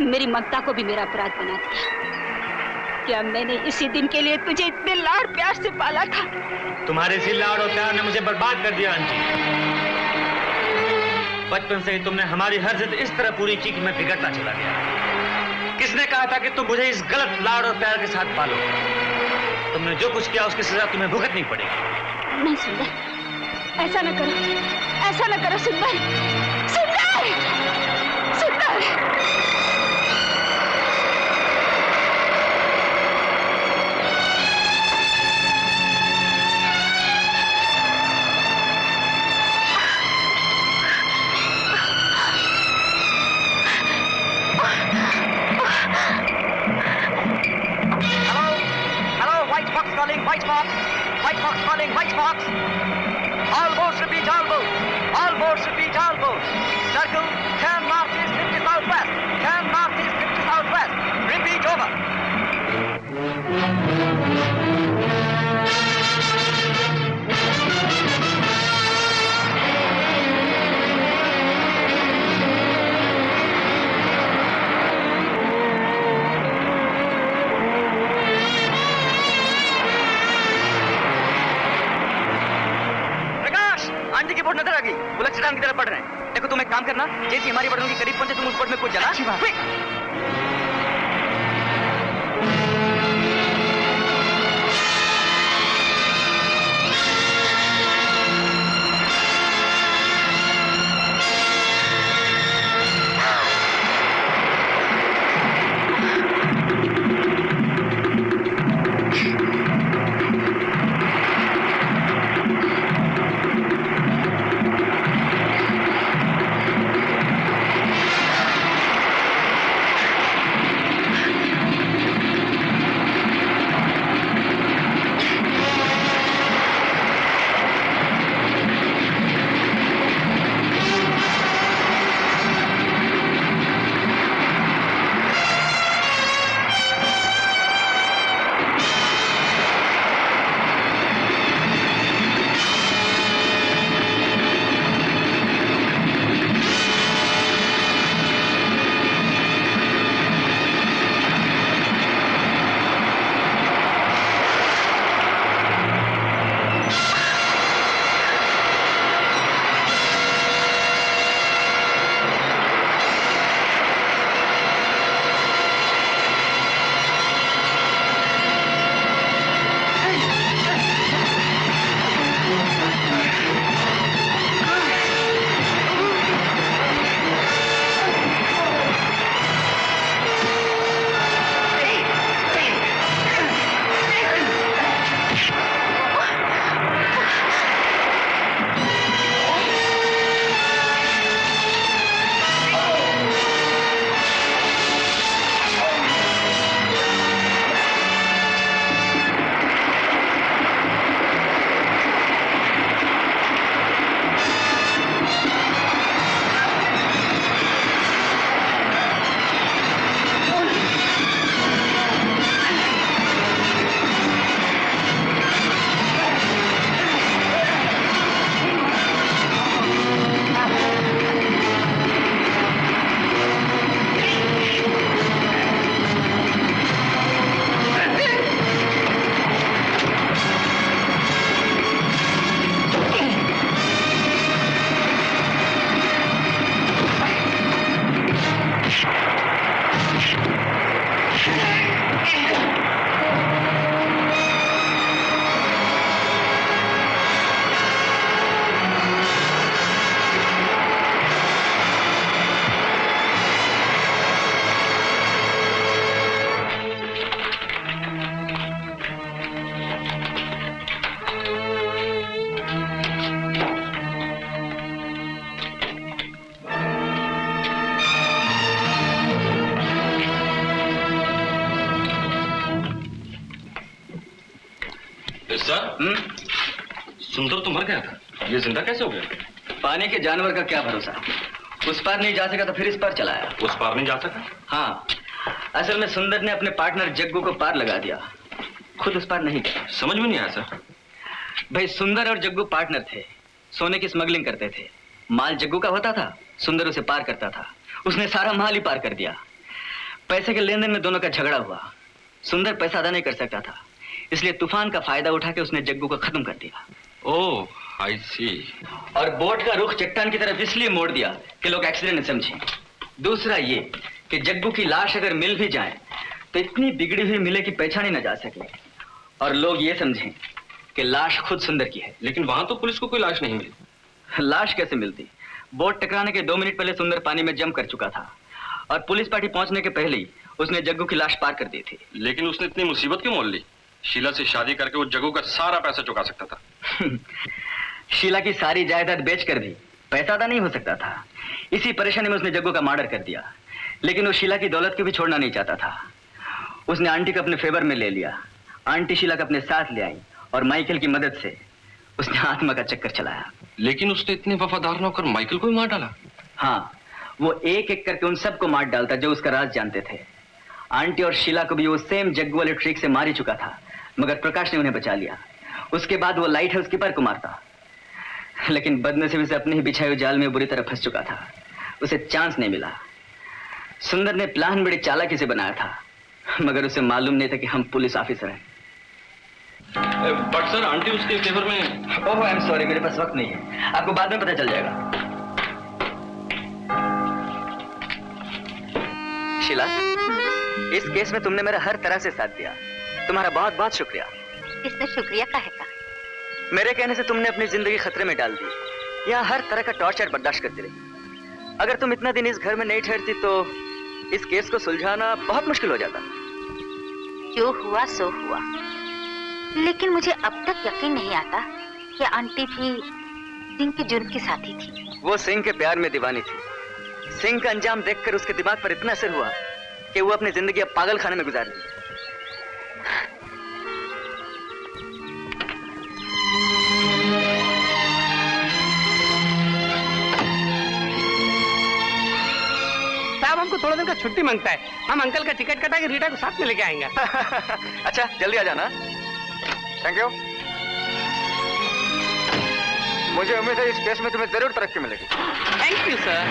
मेरी ममता को भी मेरा अपराध बना दिया। क्या मैंने इसी दिन के लिए तुझे इतने लाड़ प्यार से पाला था? तुम्हारे इसी लाड़ और प्यार ने मुझे बर्बाद कर दिया आंटी। बचपन से ही तुमने हमारी हर जिद इस तरह पूरी की कि मैं बिगड़ता चला गया। किसने कहा था कि तुम मुझे इस गलत लाड़ और प्यार के साथ पालो? तुमने जो कुछ किया उसकी सजा तुम्हें भुगतनी पड़ेगी। नहीं सुंदर, ऐसा न करो, ऐसा न करो सुंदर, सुंदर, सुंदर। White Fox! White Fox calling, White Fox! All boats repeat, all boats! All boats repeat, all boats! Circle, turn northeast, 50 southwest! Turn northeast, 50 southwest! Repeat, over! Aunty की बोट नजर आ गई। बुलक चट्टान की तरफ बढ़ रहे हैं। देखो तुम एक काम करना, जैसे हमारी बड़ों के करीब पहुंचे तुम उस बोट में कूद जाना। अच्छी बात। सर सुंदर तो मर गया था, ये जिंदा कैसे हो गया? पानी के जानवर का क्या भरोसा, उस पार नहीं जा सका तो फिर इस पार चला आया। उस पार नहीं जा सका? हाँ, असल में सुंदर ने अपने पार्टनर जग्गू को पार लगा दिया, खुद उस पार नहीं गया। समझ में नहीं आया सर। भाई सुंदर और जग्गू पार्टनर थे, सोने की स्मगलिंग करते थे। माल जग्गू का होता था, सुंदर उसे पार करता था। उसने सारा माल ही पार कर दिया। पैसे के लेन देन में दोनों का झगड़ा हुआ। सुंदर पैसा अदा नहीं कर सकता था, इसलिए तूफान का फायदा उठा के उसने जग्गू को खत्म कर दिया। ओह, आई सी। और बोट का रुख चट्टान की तरफ इसलिए मोड़ दिया कि लोग एक्सीडेंट न समझें। दूसरा ये कि जग्गू की लाश अगर मिल भी जाए तो इतनी बिगड़ी हुई मिले कि पहचानी न जा सके और लोग ये समझें कि लाश खुद सुंदर की है। लेकिन वहां तो पुलिस को कोई लाश नहीं मिली। लाश कैसे मिलती? बोट टकराने के 2 मिनट पहले सुंदर पानी में जम कर चुका था और पुलिस पार्टी पहुंचने के पहले ही उसने जग्गू की लाश पार कर दी थी। लेकिन उसने इतनी मुसीबत क्यों मोल ली? शीला से शादी करके वो जग्गू का सारा पैसा चुका सकता था। शीला की सारी जायदाद बेचकर भी पैसा अदा नहीं हो सकता था। इसी परेशानी में उसने जग्गू का मर्डर कर दिया। लेकिन वो शीला की दौलत को भी छोड़ना नहीं चाहता था। उसने आंटी को अपने फेवर में ले लिया। आंटी शीला को अपने साथ ले आई और माइकल की मदद से उसने आत्मा का चक्कर चलाया। लेकिन उसने इतने वफादार न होकर माइकल को ही मार डाला। हाँ, वो एक एक करके उन सबको मार डालता जो उसका राज जानते थे। आंटी और शीला को भी वो सेम जग्गू वाले ट्रिक से मार ही चुका था, मगर प्रकाश ने उन्हें बचा लिया। उसके बाद वो लाइट हाउस कीपर को मारता, लेकिन बदनसीबी से अपने ही बिछाए हुए जाल में बुरी तरह फंस चुका था। उसे चांस नहीं मिला। सुंदर ने प्लान बड़ी चालाकी से बनाया था, मगर उसे मालूम नहीं था कि हम पुलिस ऑफिसर हैं। बट सर, आंटी उसके फेवर में। ओह, आई एम सॉरी, मेरे पास वक्त नहीं है। आपको बाद में पता चल जाएगा। शीला, इस केस में तुमने मेरा हर तरह से साथ दिया। तुम्हारा बहुत बहुत शुक्रिया। इसमें शुक्रिया काहे का? मेरे कहने से तुमने अपनी जिंदगी खतरे में डाल दी। यहाँ हर तरह का टॉर्चर बर्दाश्त करती रही। अगर तुम इतना दिन इस घर में नहीं ठहरती तो इस केस को सुलझाना बहुत मुश्किल हो जाता। जो हुआ सो हुआ, लेकिन मुझे अब तक यकीन नहीं आता कि आंटी भी सिंह के जुर्म की साथी थी। वो सिंह के प्यार में दीवानी थी। सिंह का अंजाम देखकर उसके दिमाग पर इतना असर हुआ कि वो अपनी जिंदगी अब पागल खाने में गुजार दी। साहब हमको थोड़ा दिन का छुट्टी मांगता है। हम अंकल का टिकट कटा के रीटा को साथ में लेके आएंगे। अच्छा, जल्दी आ जाना। Thank you. मुझे उम्मीद है इस केस में तुम्हें जरूर तरक्की मिलेगी। Thank you sir.